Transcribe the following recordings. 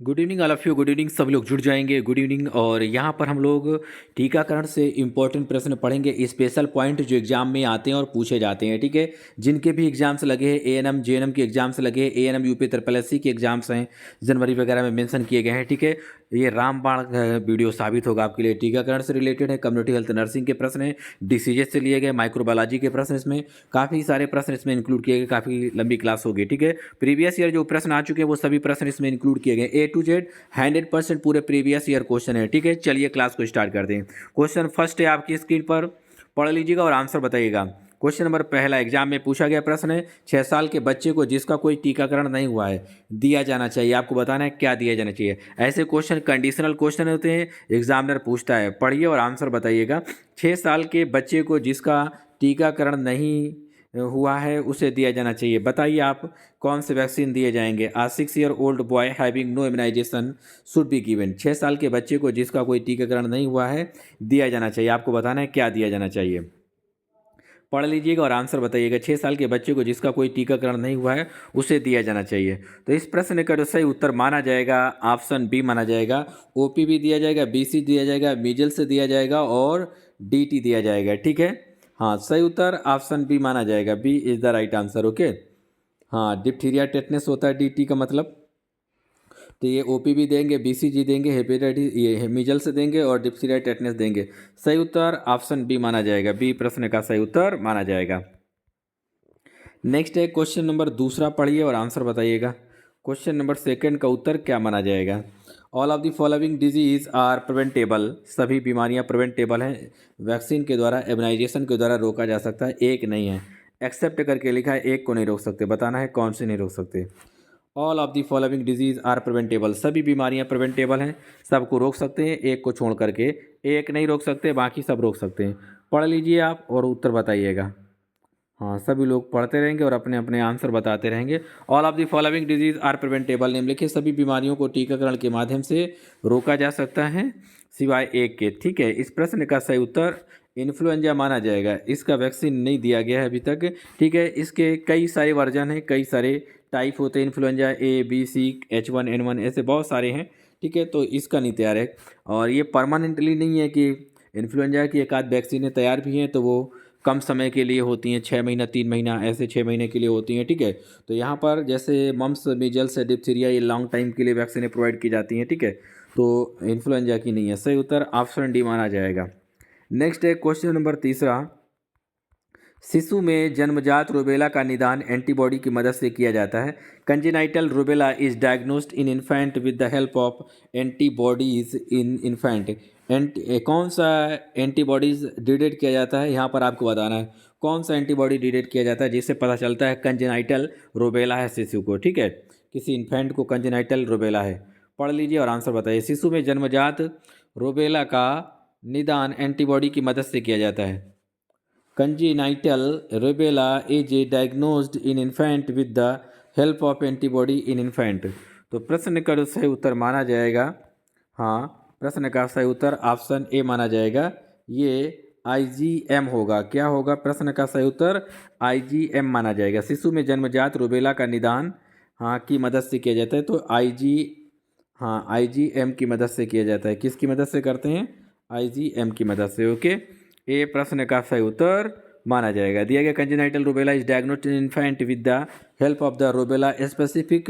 Good evening all of you. Good evening, सब लोग जुड़ जाएंगे। Good evening. और यहाँ पर हम लोग टीकाकरण से इम्पोर्टेंट प्रश्न पढ़ेंगे, स्पेशल पॉइंट जो एग्जाम में आते हैं और पूछे जाते हैं। ठीक है, जिनके भी एग्जाम्स लगे हैं, एएनएम जेएनएम के एग्जाम्स लगे हैं, एएनएम यूपी ट्रिपल एससी के एग्जाम्स हैं, जनवरी वगैरह में मेंशन किए गए हैं। ठीक है, ये रामबाण वीडियो साबित होगा आपके लिए। टीकाकरण से रिलेटेड है, कम्युनिटी हेल्थ नर्सिंग के प्रश्न हैं, डिसीजेस से लिए गए, माइक्रोबायोलॉजी के प्रश्न, इसमें काफ़ी सारे प्रश्न इसमें इंक्लूड किए गए। काफ़ी लंबी क्लास होगी। ठीक है, प्रीवियस ईयर जो प्रश्न आ चुके हैं वो सभी प्रश्न इसमें इंक्लूड किए गए। A to Z 100% पूरे प्रीवियस ईयर क्वेश्चन है। ठीक है, चलिए क्लास को स्टार्ट करते हैं। क्वेश्चन फर्स्ट है आपकी स्क्रीन पर, पढ़ लीजिएगा और आंसर बताइएगा। क्वेश्चन नंबर पहला एग्जाम में पूछा गया प्रश्न है, 6 साल के बच्चे को जिसका कोई टीकाकरण नहीं हुआ है दिया जाना चाहिए। आपको बताना है क्या दिया जाना चाहिए। ऐसे क्वेश्चन कंडीशनल क्वेश्चन होते हैं, एग्जामिनर पूछता है। पढ़िए और आंसर बताइएगा। 6 साल के बच्चे को जिसका टीकाकरण नहीं हुआ है उसे दिया जाना चाहिए। बताइए आप कौन से वैक्सीन दिए जाएंगे। A 6 year old boy having no immunisation should be given. 6 साल के बच्चे को जिसका कोई टीकाकरण नहीं हुआ है दिया जाना चाहिए। आपको बताना है क्या दिया जाना चाहिए। पढ़ लीजिएगा और आंसर बताइएगा। 6 साल के बच्चे को जिसका कोई टीकाकरण नहीं हुआ है उसे दिया जाना चाहिए। तो इस प्रश्न का जो सही उत्तर माना जाएगा ऑप्शन बी माना जाएगा। ओपीवी दिया जाएगा, बीसी दिया जाएगा, मीजल्स दिया जाएगा और डीटी दिया जाएगा। ठीक है, हाँ सही उत्तर ऑप्शन बी माना जाएगा। B is the right answer. Okay, हाँ डिप्थीरिया टेटनस होता है डीटी का मतलब। तो ये ओपीवी देंगे, बीसीजी देंगे, हेपेटाइटिस ये मीजल्स देंगे और डिप्थीरिया टेटनस देंगे। सही उत्तर ऑप्शन बी माना जाएगा। बी प्रश्न का सही उत्तर माना जाएगा। नेक्स्ट है क्वेश्चन नंबर दूसरा, पढ़िए और आंसर बताइएगा। क्वेश्चन नंबर सेकंड का उत्तर क्या माना जाएगा। All of the following disease are preventable. सभी बीमारियां प्रिवेंटेबल हैं, वैक्सीन के द्वारा, इम्यूनाइजेशन के द्वारा रोका जा सकता है। एक नहीं है, एक्सेप्ट करके लिखा है, एक को नहीं रोक सकते। बताना है कौन से नहीं रोक सकते। All of the following disease are preventable. सभी बीमारियां प्रिवेंटेबल हैं, सबको रोक सकते हैं, एक को छोड़ करके। एक नहीं रोक सकते, बाकी सब रोक सकते हैं। पढ़ लीजिए आप और उत्तर बताइएगा। हाँ सभी लोग पढ़ते रहेंगे और अपने अपने आंसर बताते रहेंगे। All of the following disease are preventable. निम्नलिखित सभी बीमारियों को टीकाकरण के माध्यम से रोका जा सकता है सिवाय एक के। ठीक है, इस प्रश्न का सही उत्तर इन्फ्लुएंजा माना जाएगा। इसका वैक्सीन नहीं दिया गया है अभी तक। ठीक है, इसके कई सारे वर्जन हैं, कई सारे टाइप होते हैं influenza, A B C H1N1 ऐसे बहुत सारे हैं। ठीक है, तो इसका नहीं तैयार है और ये परमानेंटली नहीं है कि इन्फ्लुएंजा की एक आध वैक्सीनें तैयार भी हैं तो वो कम समय के लिए होती हैं, 6 महीना 3 महीना ऐसे 6 महीने के लिए होती हैं। ठीक है, तो यहाँ पर जैसे मम्स मीजल्स डिप्थीरिया ये लॉन्ग टाइम के लिए वैक्सीनें प्रोवाइड की जाती हैं। ठीक है, तो इन्फ्लुएंजा की नहीं है। सही उत्तर ऑप्शन डी माना जाएगा। नेक्स्ट है क्वेश्चन नंबर तीसरा, शिशु में जन्मजात रूबेला का निदान एंटीबॉडी की मदद से किया जाता है। Congenital rubella is diagnosed in infant with the help of antibodies in infant. कौन सा एंटीबॉडीज डिटेक्ट किया जाता है, यहाँ पर आपको बताना है कौन सा एंटीबॉडी डिटेक्ट किया जाता है जिससे पता चलता है कंजेनाइटल रूबेला है शिशु को। ठीक है, किसी इन्फेंट को कंजेनाइटल रूबेला है। पढ़ लीजिए और आंसर बताइए। शिशु में जन्मजात रूबेला का निदान एंटीबॉडी की मदद से किया जाता है। Congenital rubella is diagnosed in infant with the help of antibody in infant। तो प्रश्न का जो सही उत्तर माना जाएगा, हाँ प्रश्न का सही उत्तर ऑप्शन ए माना जाएगा। ये IgM होगा। क्या होगा प्रश्न का सही उत्तर? IgM माना जाएगा। शिशु में जन्मजात रूबेला का निदान हाँ की मदद से किया जाता है तो IgM की मदद से किया जाता है। किसकी मदद से करते हैं? IgM की मदद से। ओके, ए प्रश्न का सही उत्तर माना जाएगा। दिया गया congenital rubella is diagnosed in infant with the help of the rubella specific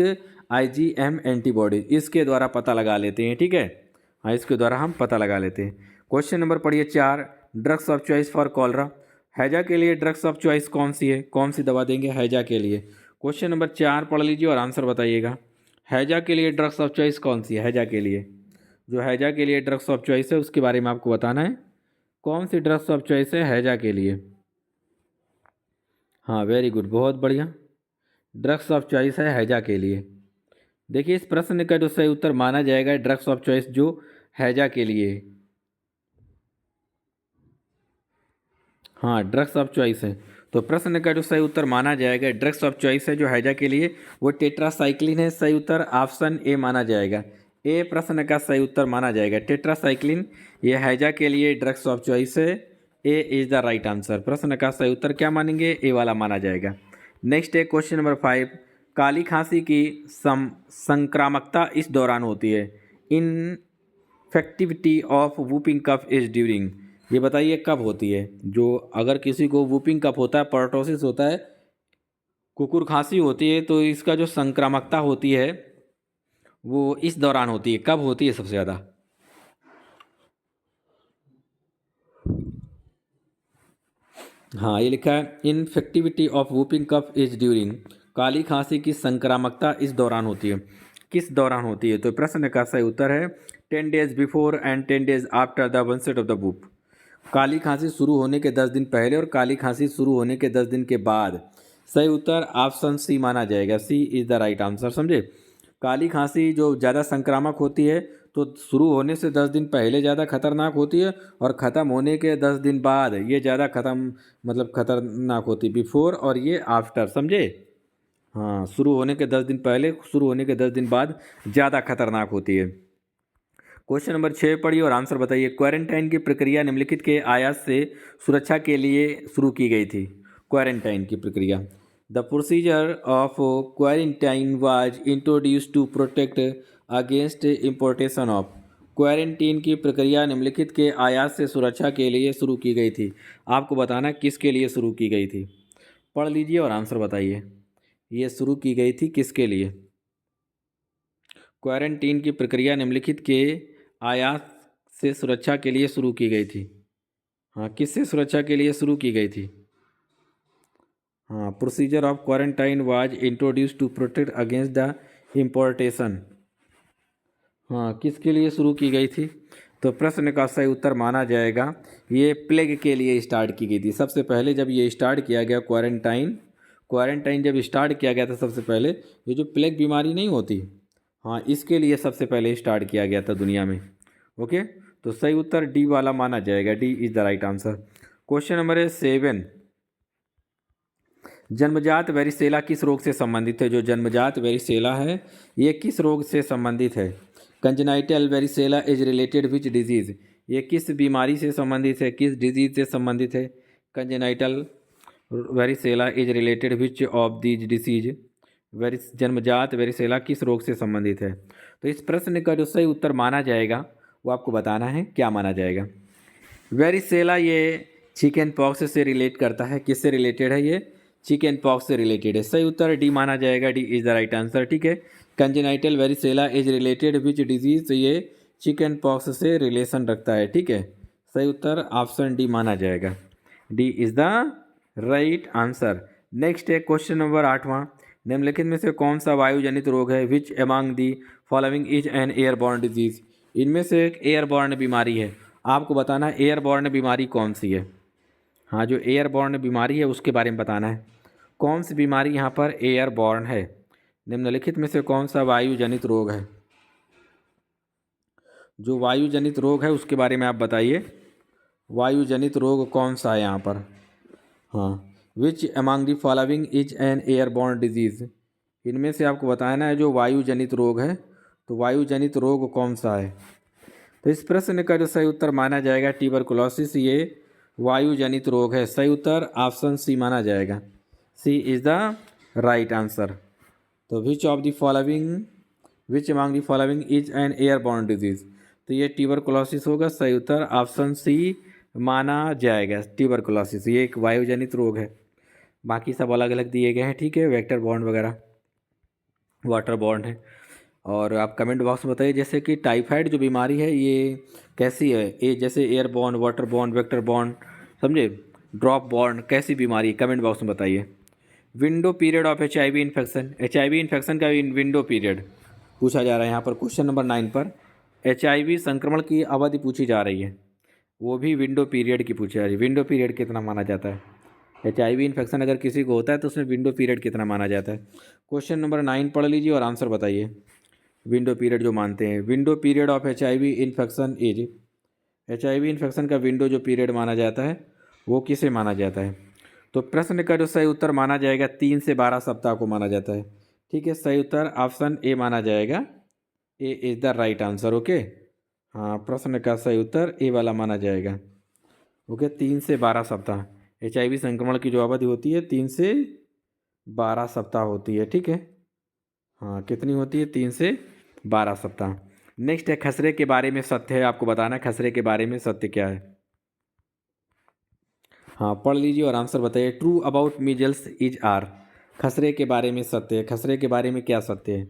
IgM antibody. इसके द्वारा पता लगा लेते हैं। ठीक है, हाँ इसके द्वारा हम पता लगा लेते हैं। क्वेश्चन नंबर पढ़िए 4, drugs of choice for cholera. हैजा के लिए ड्रग्स ऑफ चॉइस कौन सी है? कौन सी दवा देंगे हैजा के लिए? क्वेश्चन नंबर 4 पढ़ लीजिए और आंसर बताइएगा। हैजा के लिए ड्रग्स ऑफ चॉइस कौन सी है? हैजा के लिए जो हैजा के लिए ड्रग्स ऑफ चॉइस है उसके बारे में आपको बताना है। कौन सी ड्रग्स ऑफ चॉइस है हैजा के लिए? हाँ वेरी गुड, बहुत बढ़िया, ड्रग्स ऑफ चॉइस है हैजा के लिए। देखिए इस प्रश्न का जो सही उत्तर माना जाएगा ड्रग्स ऑफ चॉइस जो हैजा के लिए, हाँ ड्रग्स ऑफ चॉइस है। तो प्रश्न का जो सही उत्तर माना जाएगा ड्रग्स ऑफ चॉइस है जो हैजा के लिए वो टेट्रासाइक्लिन है। सही उत्तर ऑप्शन ए माना जाएगा। ए प्रश्न का सही उत्तर माना जाएगा टेट्रासाइक्लिन, ये हैजा के लिए ड्रग्स ऑफ चॉइस है। ए इज द राइट आंसर। प्रश्न का सही उत्तर क्या मानेंगे? ए वाला माना जाएगा। नेक्स्ट है क्वेश्चन नंबर 5, काली खांसी की संक्रामकता इस दौरान होती है। Infectivity of whooping cough is during, ये बताइए कब होती है। जो अगर किसी को वूपिंग कफ होता है, पर्टोसिस होता है, कुकुर खांसी होती है, तो इसका जो संक्रामकता होती है वो इस दौरान होती है। कब होती है सबसे ज़्यादा? हाँ, ये लिखा है infectivity of whooping cough is during, काली खांसी की संक्रामकता इस दौरान होती है। किस दौरान होती है? तो प्रश्न का सही उत्तर है 10 days before and 10 days after the onset of the whoop. काली खांसी शुरू होने के 10 दिन पहले और काली खांसी शुरू होने के 10 दिन के बाद। सही उत्तर ऑप्शन सी माना जाएगा। सी इज़ द राइट आंसर, समझे। काली खांसी जो ज़्यादा संक्रामक होती है तो शुरू होने से 10 दिन पहले ज़्यादा खतरनाक होती है और ख़त्म होने के 10 दिन बाद ये ज़्यादा खतरनाक होती है, बिफोर और ये आफ्टर, समझे। हाँ, शुरू होने के 10 दिन पहले, शुरू होने के 10 दिन बाद ज़्यादा खतरनाक होती है। क्वेश्चन नंबर 6 पढ़िए और आंसर बताइए। क्वारंटाइन की प्रक्रिया निम्नलिखित के आयात से सुरक्षा के लिए शुरू की गई थी। क्वारंटाइन की प्रक्रिया, the procedure of quarantine was introduce to protect against importation of. Quarantine की प्रक्रिया निम्नलिखित के आयात से सुरक्षा के लिए शुरू की गई थी। आपको बताना किसके लिए शुरू की गई थी। पढ़ लीजिए और आंसर बताइए। ये शुरू की गई थी किसके लिए? क्वारंटीन की प्रक्रिया निम्नलिखित के आयात से सुरक्षा के लिए शुरू की गई थी। हाँ, किससे सुरक्षा के लिए शुरू की गई थी? हाँ, procedure of quarantine was introduce to protect against the importation. हाँ, किसके लिए शुरू की गई थी? तो प्रश्न का सही उत्तर माना जाएगा ये प्लेग के लिए स्टार्ट की गई थी। सबसे पहले जब ये स्टार्ट किया गया क्वारंटाइन जब स्टार्ट किया गया था सबसे पहले, ये जो प्लेग बीमारी नहीं होती, हाँ, इसके लिए सबसे पहले स्टार्ट किया गया था दुनिया में। ओके, तो सही उत्तर डी वाला माना जाएगा। D is the right answer. Question number 7, जन्मजात वेरिसेला किस रोग से संबंधित है? जो जन्मजात वेरिसेला है ये किस रोग से संबंधित है? Congenital varicella is related which disease, ये किस बीमारी से संबंधित है, किस डिजीज से संबंधित है? Congenital varicella is related which of these disease, जन्मजात वेरिसेला किस रोग से संबंधित है? तो इस प्रश्न का जो सही उत्तर माना जाएगा वो आपको बताना है। क्या माना जाएगा? वेरिसेला ये चिकन पॉक्स से रिलेट करता है। किससे रिलेटेड है? ये चिकन पॉक्स से रिलेटेड है। सही उत्तर डी माना जाएगा। D is the right answer, ठीक है। Congenital varicella is related which disease, तो ये चिकन पॉक्स से रिलेशन रखता है, ठीक है। सही उत्तर ऑप्शन डी माना जाएगा। D is the right answer. Next है क्वेश्चन नंबर 8वां, निम्नलिखित में से कौन सा वायुजनित रोग है? Which among the following is an airborne disease, इनमें से एक एयरबॉर्न बीमारी है। आपको बताना है एयरबॉर्न बीमारी कौन सी है। हाँ, जो एयरबॉर्न बीमारी है उसके बारे में बताना है। कौन सी बीमारी यहाँ पर एयरबॉर्न है? निम्नलिखित में से कौन सा वायुजनित रोग है? जो वायुजनित रोग है उसके बारे में आप बताइए। वायुजनित रोग कौन सा है यहाँ पर? हाँ, which among the following is an airborne disease, इनमें से आपको बताना है जो वायुजनित रोग है, तो वायुजनित रोग कौन सा है? तो इस प्रश्न का जो सही उत्तर माना जाएगा ट्यूबरकुलोसिस, ये वायुजनित रोग है। सही उत्तर ऑप्शन सी माना जाएगा। सी इज़ द राइट आंसर। तो which of the following, which among the following is an airborne disease, तो ये ट्यूबरकुलोसिस होगा। सही उत्तर ऑप्शन सी माना जाएगा। ट्यूबरकुलोसिस ये एक वायुजनित रोग है। बाकी सब अलग अलग दिए गए हैं, ठीक है, वेक्टर बॉर्न वगैरह, वाटर बॉर्न है। और आप कमेंट बॉक्स में बताइए जैसे कि टाइफाइड जो बीमारी है ये कैसी है? ये जैसे airborne, water borne, vector borne, समझे, ड्रॉप बॉर्न, कैसी बीमारी? कमेंट बॉक्स में बताइए। Window period of HIV infection, HIV infection का विंडो पीरियड पूछा जा रहा है यहाँ पर क्वेश्चन नंबर 9 पर। HIV संक्रमण की अवधि पूछी जा रही है, वो भी विंडो पीरियड की पूछी जा रही है। विंडो पीरियड कितना माना जाता है? HIV इन्फेक्शन अगर किसी को होता है तो उसमें विंडो पीरियड कितना माना जाता है? क्वेश्चन नंबर 9 पढ़ लीजिए और आंसर बताइए। विंडो पीरियड जो मानते हैं, window period of HIV infection is, HIV infection का विंडो जो पीरियड माना जाता है वो किसे माना जाता है? तो प्रश्न का जो सही उत्तर माना जाएगा 3 से 12 सप्ताह को माना जाता है, ठीक है। सही उत्तर ऑप्शन ए माना जाएगा। A is the right answer, okay. हाँ, प्रश्न का सही उत्तर ए वाला माना जाएगा, ओके। 3 से 12 सप्ताह HIV संक्रमण की जो अवधि होती है 3 से 12 सप्ताह होती है, ठीक है। हाँ, कितनी होती है? 3 से 12 सप्ताह। नेक्स्ट है खसरे के बारे में सत्य है, आपको बताना है खसरे के बारे में सत्य क्या है। हाँ, पढ़ लीजिए और आंसर बताइए। True about measles is are. खसरे के बारे में सत्य है, खसरे के बारे में क्या सत्य है?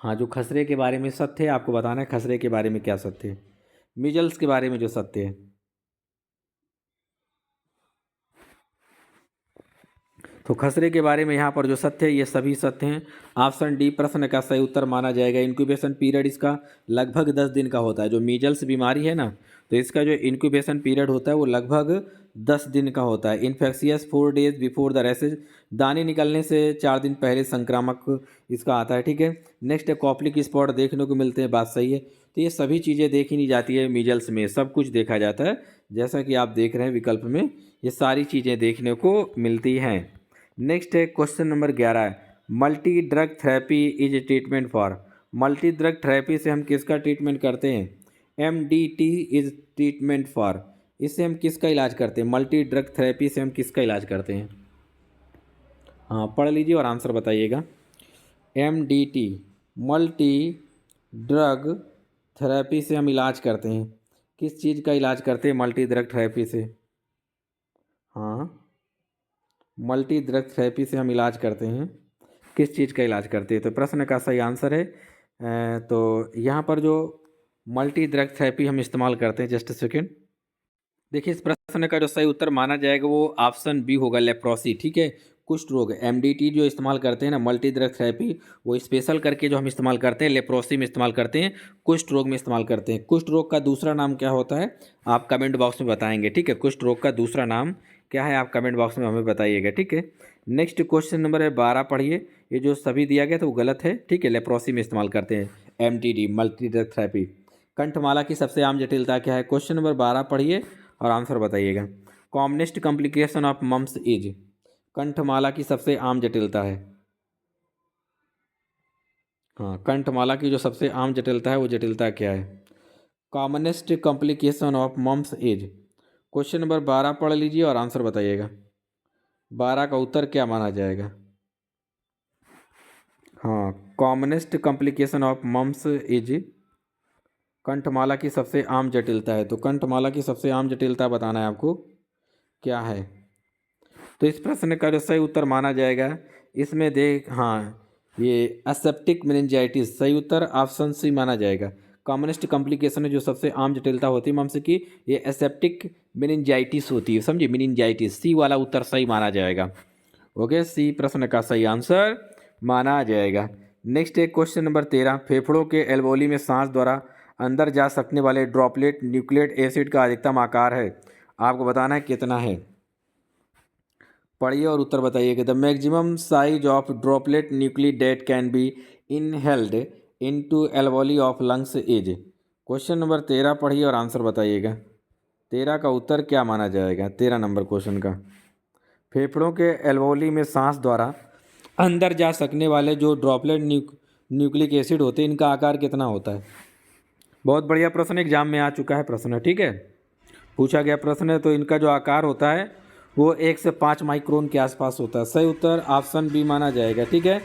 हाँ, जो खसरे के बारे में सत्य है आपको बताना है खसरे के बारे में क्या सत्य है। मीजल्स के बारे में जो सत्य है। तो खसरे के बारे में यहाँ पर जो सत्य है ये सभी सत्य हैं। ऑप्शन डी प्रश्न का सही उत्तर माना जाएगा। इंक्यूबेशन पीरियड इसका लगभग 10 दिन का होता है। जो मीजल्स बीमारी है ना, तो इसका जो इंक्यूबेशन पीरियड होता है वो लगभग 10 दिन का होता है। Infectious 4 days before the races, दाने निकलने से 4 दिन पहले संक्रामक इसका आता है, ठीक है। नेक्स्ट है कॉप्लिक स्पॉट देखने को मिलते हैं, बात सही है। तो ये सभी चीज़ें देखी नहीं जाती है मीजल्स में, सब कुछ देखा जाता है। जैसा कि आप देख रहे हैं विकल्प में ये सारी चीज़ें देखने को मिलती हैं। नेक्स्ट है क्वेश्चन नंबर 11 है multi drug therapy is treatment for. Multi drug therapy से हम किसका ट्रीटमेंट करते हैं? MDT is treatment for. इससे हम किसका इलाज करते हैं? मल्टी ड्रग थेरेपी से हम किसका इलाज करते हैं? हाँ, पढ़ लीजिए और आंसर बताइएगा। MDT मल्टी ड्रग थेरेपी से हम इलाज करते हैं। किस चीज़ का इलाज करते हैं मल्टी ड्रग थेरेपी से? हाँ, मल्टी ड्रग थेरेपी से हम इलाज करते हैं। किस चीज़ का इलाज करते हैं? तो प्रश्न का सही आंसर है तो यहाँ पर जो मल्टी ड्रग थेरेपी हम इस्तेमाल करते हैं, जस्ट सेकेंड। देखिए इस प्रश्न का जो सही उत्तर माना जाएगा वो ऑप्शन बी होगा, लेप्रोसी, ठीक है। कुष्ठ रोग। MDT जो इस्तेमाल करते हैं ना मल्टी ड्रग थेरेपी, वो स्पेशल करके जो हम इस्तेमाल करते हैं लेप्रोसी में इस्तेमाल करते हैं, कुष्ठ रोग में इस्तेमाल करते हैं। कुष्ठ रोग का दूसरा नाम क्या होता है आप कमेंट बॉक्स में बताएंगे, ठीक है। कुष्ठ रोग का दूसरा नाम क्या है आप कमेंट बॉक्स में हमें बताइएगा, ठीक है। नेक्स्ट क्वेश्चन नंबर है 12, पढ़िए। ये जो सभी दिया गया था वो गलत है, ठीक है। लेप्रोसी में इस्तेमाल करते हैं MDT मल्टी ड्रग थेरेपी। कंठमाला की सबसे आम जटिलता क्या है? क्वेश्चन नंबर 12 पढ़िए और आंसर बताइएगा। Commonest complication of mumps is. कंठमाला की सबसे आम जटिलता है। हाँ, कंठमाला की जो सबसे आम जटिलता है वो जटिलता क्या है? Commonest complication of mumps is. Question number 12 पढ़ लीजिए और आंसर बताइएगा। 12 का उत्तर क्या माना जाएगा? हाँ, commonest complication of mumps is कंठमाला की सबसे आम जटिलता है। तो कंठमाला की सबसे आम जटिलता बताना है आपको क्या है। तो इस प्रश्न का जो सही उत्तर माना जाएगा इसमें देख, हाँ, ये एसेप्टिक मेनिंजाइटिस सही उत्तर ऑप्शन सी माना जाएगा। कॉमनेस्ट कॉम्प्लिकेशन है जो सबसे आम जटिलता होती है मम्स की, ये एसेप्टिक मेनिंजाइटिस होती है, समझिए, मेनिंजाइटिस। सी वाला उत्तर सही माना जाएगा। ओके, सी प्रश्न का सही आंसर माना जाएगा। नेक्स्ट है क्वेश्चन नंबर 13। फेफड़ों के एल्वोली में सांस द्वारा अंदर जा सकने वाले ड्रॉपलेट न्यूक्लिक एसिड का अधिकतम आकार है, आपको बताना है कितना है। पढ़िए और उत्तर बताइएगा। The maximum size of droplet nucleic date can be inhaled into alveoli of lungs is. Question number 13 पढ़िए और आंसर बताइएगा। 13 का उत्तर क्या माना जाएगा? 13 नंबर क्वेश्चन का। फेफड़ों के एल्वोली में सांस द्वारा अंदर जा सकने वाले जो ड्रॉपलेट न्यूक्लिक एसिड होते हैं इनका आकार कितना होता है? बहुत बढ़िया प्रश्न, एग्जाम में आ चुका है प्रश्न, ठीक है, पूछा गया प्रश्न है। तो इनका जो आकार होता है वो 1 से 5 माइक्रोन के आसपास होता है। सही उत्तर ऑप्शन बी माना जाएगा, ठीक है।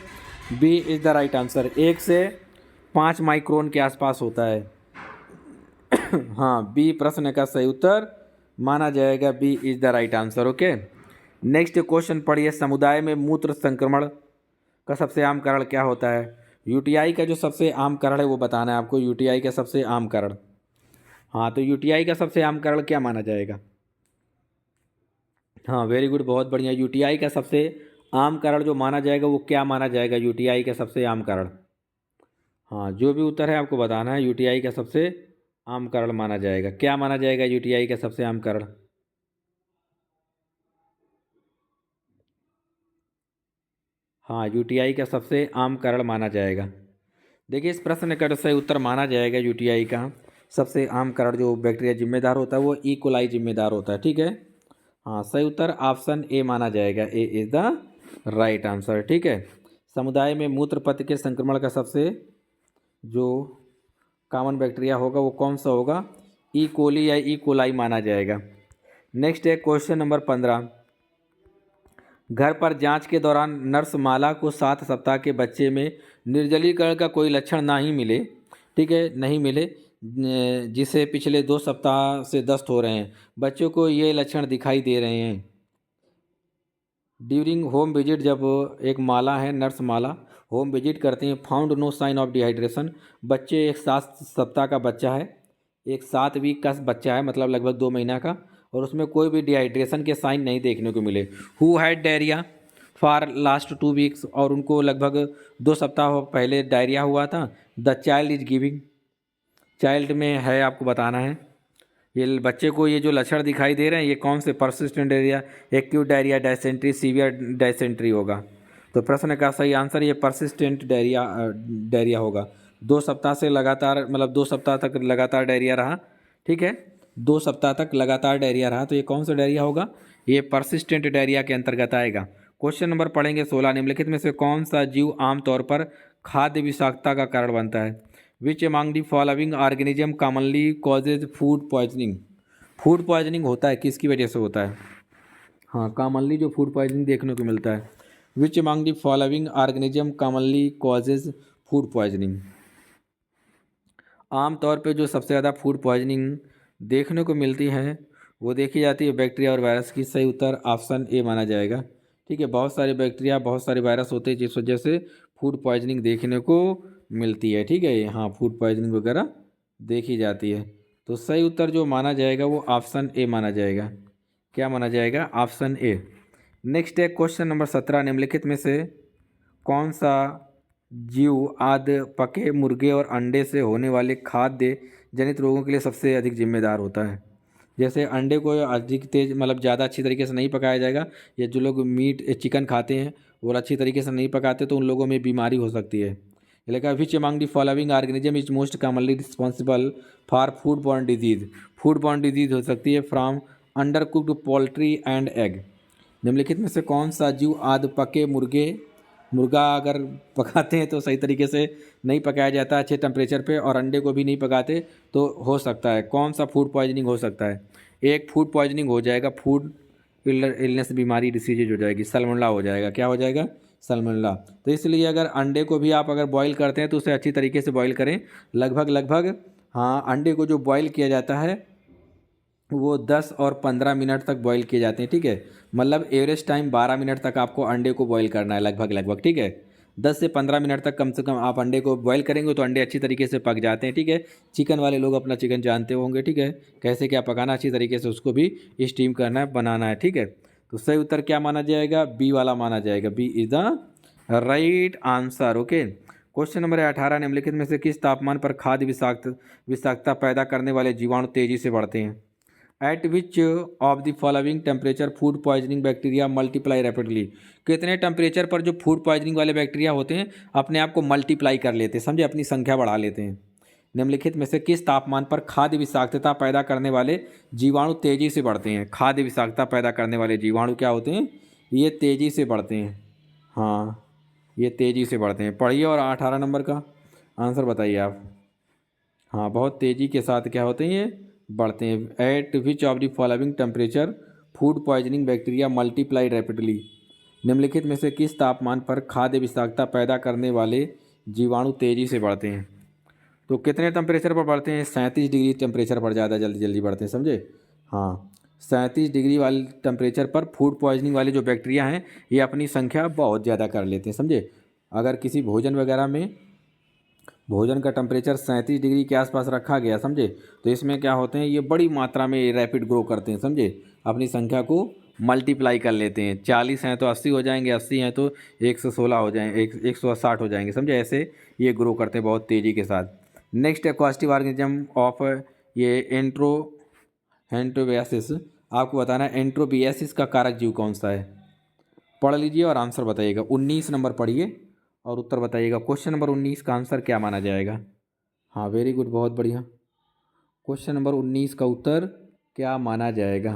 B is the right answer. 1 से 5 माइक्रोन के आसपास होता है। हाँ, बी प्रश्न का सही उत्तर माना जाएगा। B is the right answer. Okay, next question पढ़िए। समुदाय में मूत्र संक्रमण का सबसे आम कारण क्या होता है? UTI का जो सबसे आम कारण है वो बताना है आपको। UTI का सबसे आम कारण। हाँ, तो UTI का सबसे आम कारण क्या माना जाएगा? हाँ, वेरी गुड, बहुत बढ़िया। UTI का सबसे आम कारण जो माना जाएगा वो क्या माना जाएगा? UTI का सबसे आम कारण। हाँ, जो भी उत्तर है आपको बताना है। UTI का सबसे आम कारण माना जाएगा, क्या माना जाएगा UTI का सबसे आम कारण? हाँ, UTI का सबसे आम कारण माना जाएगा। देखिए इस प्रश्न का जो सही उत्तर माना जाएगा UTI का सबसे आम कारण जो बैक्टीरिया जिम्मेदार होता है वो ई कोलाई जिम्मेदार होता है, ठीक है। हाँ, सही उत्तर ऑप्शन ए माना जाएगा। A is the right answer, ठीक है। समुदाय में मूत्र पथ के संक्रमण का सबसे जो कॉमन बैक्टीरिया होगा वो कौन सा होगा? ई कोली या ई कोलाई माना जाएगा। नेक्स्ट है क्वेश्चन नंबर 15। घर पर जांच के दौरान नर्स माला को 7 सप्ताह के बच्चे में निर्जलीकरण का कोई लक्षण नहीं मिले, ठीक है, नहीं मिले, जिसे पिछले 2 सप्ताह से दस्त हो रहे हैं। बच्चों को ये लक्षण दिखाई दे रहे हैं। ड्यूरिंग होम विजिट, जब एक माला है, नर्स माला होम विजिट करते हैं, found no sign of dehydration. बच्चे एक 7 सप्ताह का बच्चा है, एक 7 वीक का बच्चा है, मतलब लगभग 2 महीना का, और उसमें कोई भी डिहाइड्रेशन के साइन नहीं देखने को मिले। Who had diarrhoea for last 2 weeks, और उनको लगभग 2 सप्ताह पहले डायरिया हुआ था। The child is giving, child में है, आपको बताना है। ये बच्चे को ये जो लक्षण दिखाई दे रहे हैं, ये कौन से persistent diarrhoea, acute diarrhoea, dysentery, severe dysentery होगा। तो प्रश्न का सही आंसर ये परसिस्टेंट डायरिया डायरिया होगा। 2 सप्ताह से लगातार, मतलब 2 सप्ताह तक लगातार डायरिया रहा, ठीक है, 2 सप्ताह तक लगातार डायरिया रहा, तो ये कौन सा डायरिया होगा, ये परसिस्टेंट डायरिया के अंतर्गत आएगा। क्वेश्चन नंबर पढ़ेंगे 16, निम्नलिखित में से कौन सा जीव आमतौर पर खाद्य विषाक्तता का कारण बनता है। Which among the following organism commonly causes food poisoning. Food poisoning होता है, किसकी वजह से होता है, हाँ, कॉमनली जो फूड पॉइजनिंग देखने को मिलता है। Which among the following organism commonly causes food poisoning. आमतौर पे जो सबसे ज़्यादा फूड पॉइजनिंग देखने को मिलती है वो देखी जाती है बैक्टीरिया और वायरस की। सही उत्तर ऑप्शन ए माना जाएगा, ठीक है। बहुत सारे बैक्टीरिया, बहुत सारे वायरस होते हैं जिस वजह से फूड पॉइजनिंग देखने को मिलती है, ठीक है, हाँ, फूड पॉइजनिंग वगैरह देखी जाती है। तो सही उत्तर जो माना जाएगा वो ऑप्शन ए माना जाएगा। क्या माना जाएगा, ऑप्शन ए। नेक्स्ट है क्वेश्चन नंबर 17, निम्नलिखित में से कौन सा जीव आदि पके मुर्गे और अंडे से होने वाले खाद्य जनित रोगों के लिए सबसे अधिक जिम्मेदार होता है। जैसे अंडे को अधिक तेज, मतलब ज़्यादा अच्छी तरीके से नहीं पकाया जाएगा, या जो लोग मीट चिकन खाते हैं और अच्छी तरीके से नहीं पकाते तो उन लोगों में बीमारी हो सकती है। ये लिखा which among the following organism is most commonly responsible for food borne disease. Food borne disease हो सकती है from under cooked poultry and egg. निम्नलिखित में से कौन सा जीव आदि पके मुर्गा अगर पकाते हैं तो सही तरीके से नहीं पकाया जाता अच्छे टेम्परेचर पे, और अंडे को भी नहीं पकाते तो हो सकता है, कौन सा फूड पॉइजनिंग हो सकता है। एक फूड पॉइजनिंग हो जाएगा, फूड इलनेस, बीमारी, डिसीजेज हो जाएगी, सल्मोनेला हो जाएगा। क्या हो जाएगा, सल्मोनेला। तो इसलिए अगर अंडे को भी आप अगर बॉईल करते हैं तो उसे अच्छी तरीके से बॉईल करें, लगभग, हाँ, अंडे को जो बॉईल किया जाता है वो 10 और 15 मिनट तक बॉईल किए जाते हैं, ठीक है। मतलब एवरेज टाइम 12 मिनट तक आपको अंडे को बॉईल करना है, लगभग, ठीक है। 10 से 15 मिनट तक कम से कम आप अंडे को बॉईल करेंगे तो अंडे अच्छी तरीके से पक जाते हैं, ठीक है। चिकन वाले लोग अपना चिकन जानते होंगे, ठीक है, कैसे क्या पकाना, अच्छी तरीके से उसको भी स्टीम करना है, बनाना है, ठीक है। तो सही उत्तर क्या माना जाएगा, बी वाला माना जाएगा, B is the right answer. Okay, question number 18, निम्नलिखित में से किस तापमान पर खाद्य विषाक्तता पैदा करने वाले जीवाणु तेजी से बढ़ते हैं। Eight which of the following temperature food poisoning bacteria multiply rapidly. कितने टेम्परेचर पर जो फूड पॉइजनिंग वाले बैक्टीरिया होते हैं अपने आप को मल्टीप्लाई कर लेते हैं, समझे, अपनी संख्या बढ़ा लेते हैं। निम्नलिखित में से किस तापमान पर खाद्य विषाक्तता पैदा करने वाले जीवाणु तेजी से बढ़ते हैं। खाद्य विषाक्तता पैदा करने वाले जीवाणु क्या होते हैं, ये तेजी से बढ़ते हैं, हाँ, ये तेजी से बढ़ते हैं। पढ़िए और 18 नंबर का आंसर बताइए आप। हाँ, बहुत तेज़ी के साथ क्या होते हैं, ये बढ़ते हैं। Eight which of the following temperature food poisoning bacteria multiply rapidly. निम्नलिखित में से किस तापमान पर खाद्य विषाक्तता पैदा करने वाले जीवाणु तेज़ी से बढ़ते हैं। तो कितने टेम्परेचर पर बढ़ते हैं, 37 डिग्री टेम्परेचर पर ज़्यादा जल्दी जल्दी बढ़ते हैं, समझे, हाँ, 37 डिग्री वाले टेम्परेचर पर फूड पॉइजनिंग वाले जो बैक्टीरिया हैं ये अपनी संख्या बहुत ज़्यादा कर लेते हैं, समझे। अगर किसी भोजन वगैरह में भोजन का टेम्परेचर 37 डिग्री के आसपास रखा गया, समझे, तो इसमें क्या होते हैं, ये बड़ी मात्रा में रैपिड ग्रो करते हैं, समझे, अपनी संख्या को मल्टीप्लाई कर लेते हैं। 40 हैं तो 80 हो जाएंगे, 80 हैं तो 116 हो जाएंगे, 160 हो जाएंगे, समझे, ऐसे ये ग्रो करते हैं बहुत तेज़ी के साथ। नेक्स्ट है कॉस्टिव ऑर्गेनिज्म ऑफ ये एंट्रोबियासिस। आपको बताना है एंट्रोबियासिस का कारक जीव कौन सा है। पढ़ लीजिए और आंसर बताइएगा। 19 नंबर पढ़िए और उत्तर बताइएगा। क्वेश्चन नंबर 19 का आंसर क्या माना जाएगा। हाँ, वेरी गुड, बहुत बढ़िया। क्वेश्चन नंबर 19 का उत्तर क्या माना जाएगा।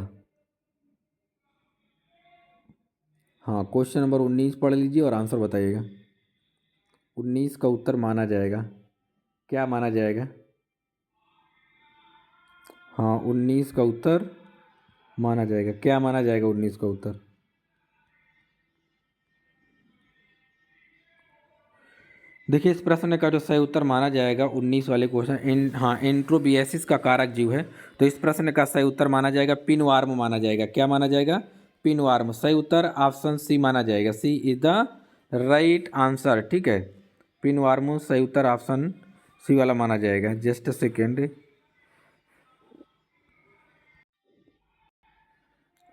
हाँ, क्वेश्चन नंबर 19 पढ़ लीजिए और आंसर बताइएगा। 19 का उत्तर माना जाएगा, क्या माना जाएगा। हाँ, 19 का उत्तर माना जाएगा, क्या माना जाएगा 19 का उत्तर। देखिए इस प्रश्न का जो सही उत्तर माना जाएगा 19 वाले क्वेश्चन एंट्रोबियासिस का कारक जीव है। तो इस प्रश्न का सही उत्तर माना जाएगा पिनवार्म माना जाएगा। क्या माना जाएगा? पिनवार्म। सही उत्तर ऑप्शन सी माना जाएगा। C is the right answer. ठीक है, पिनवार्म सही उत्तर ऑप्शन सी वाला माना जाएगा। Just second.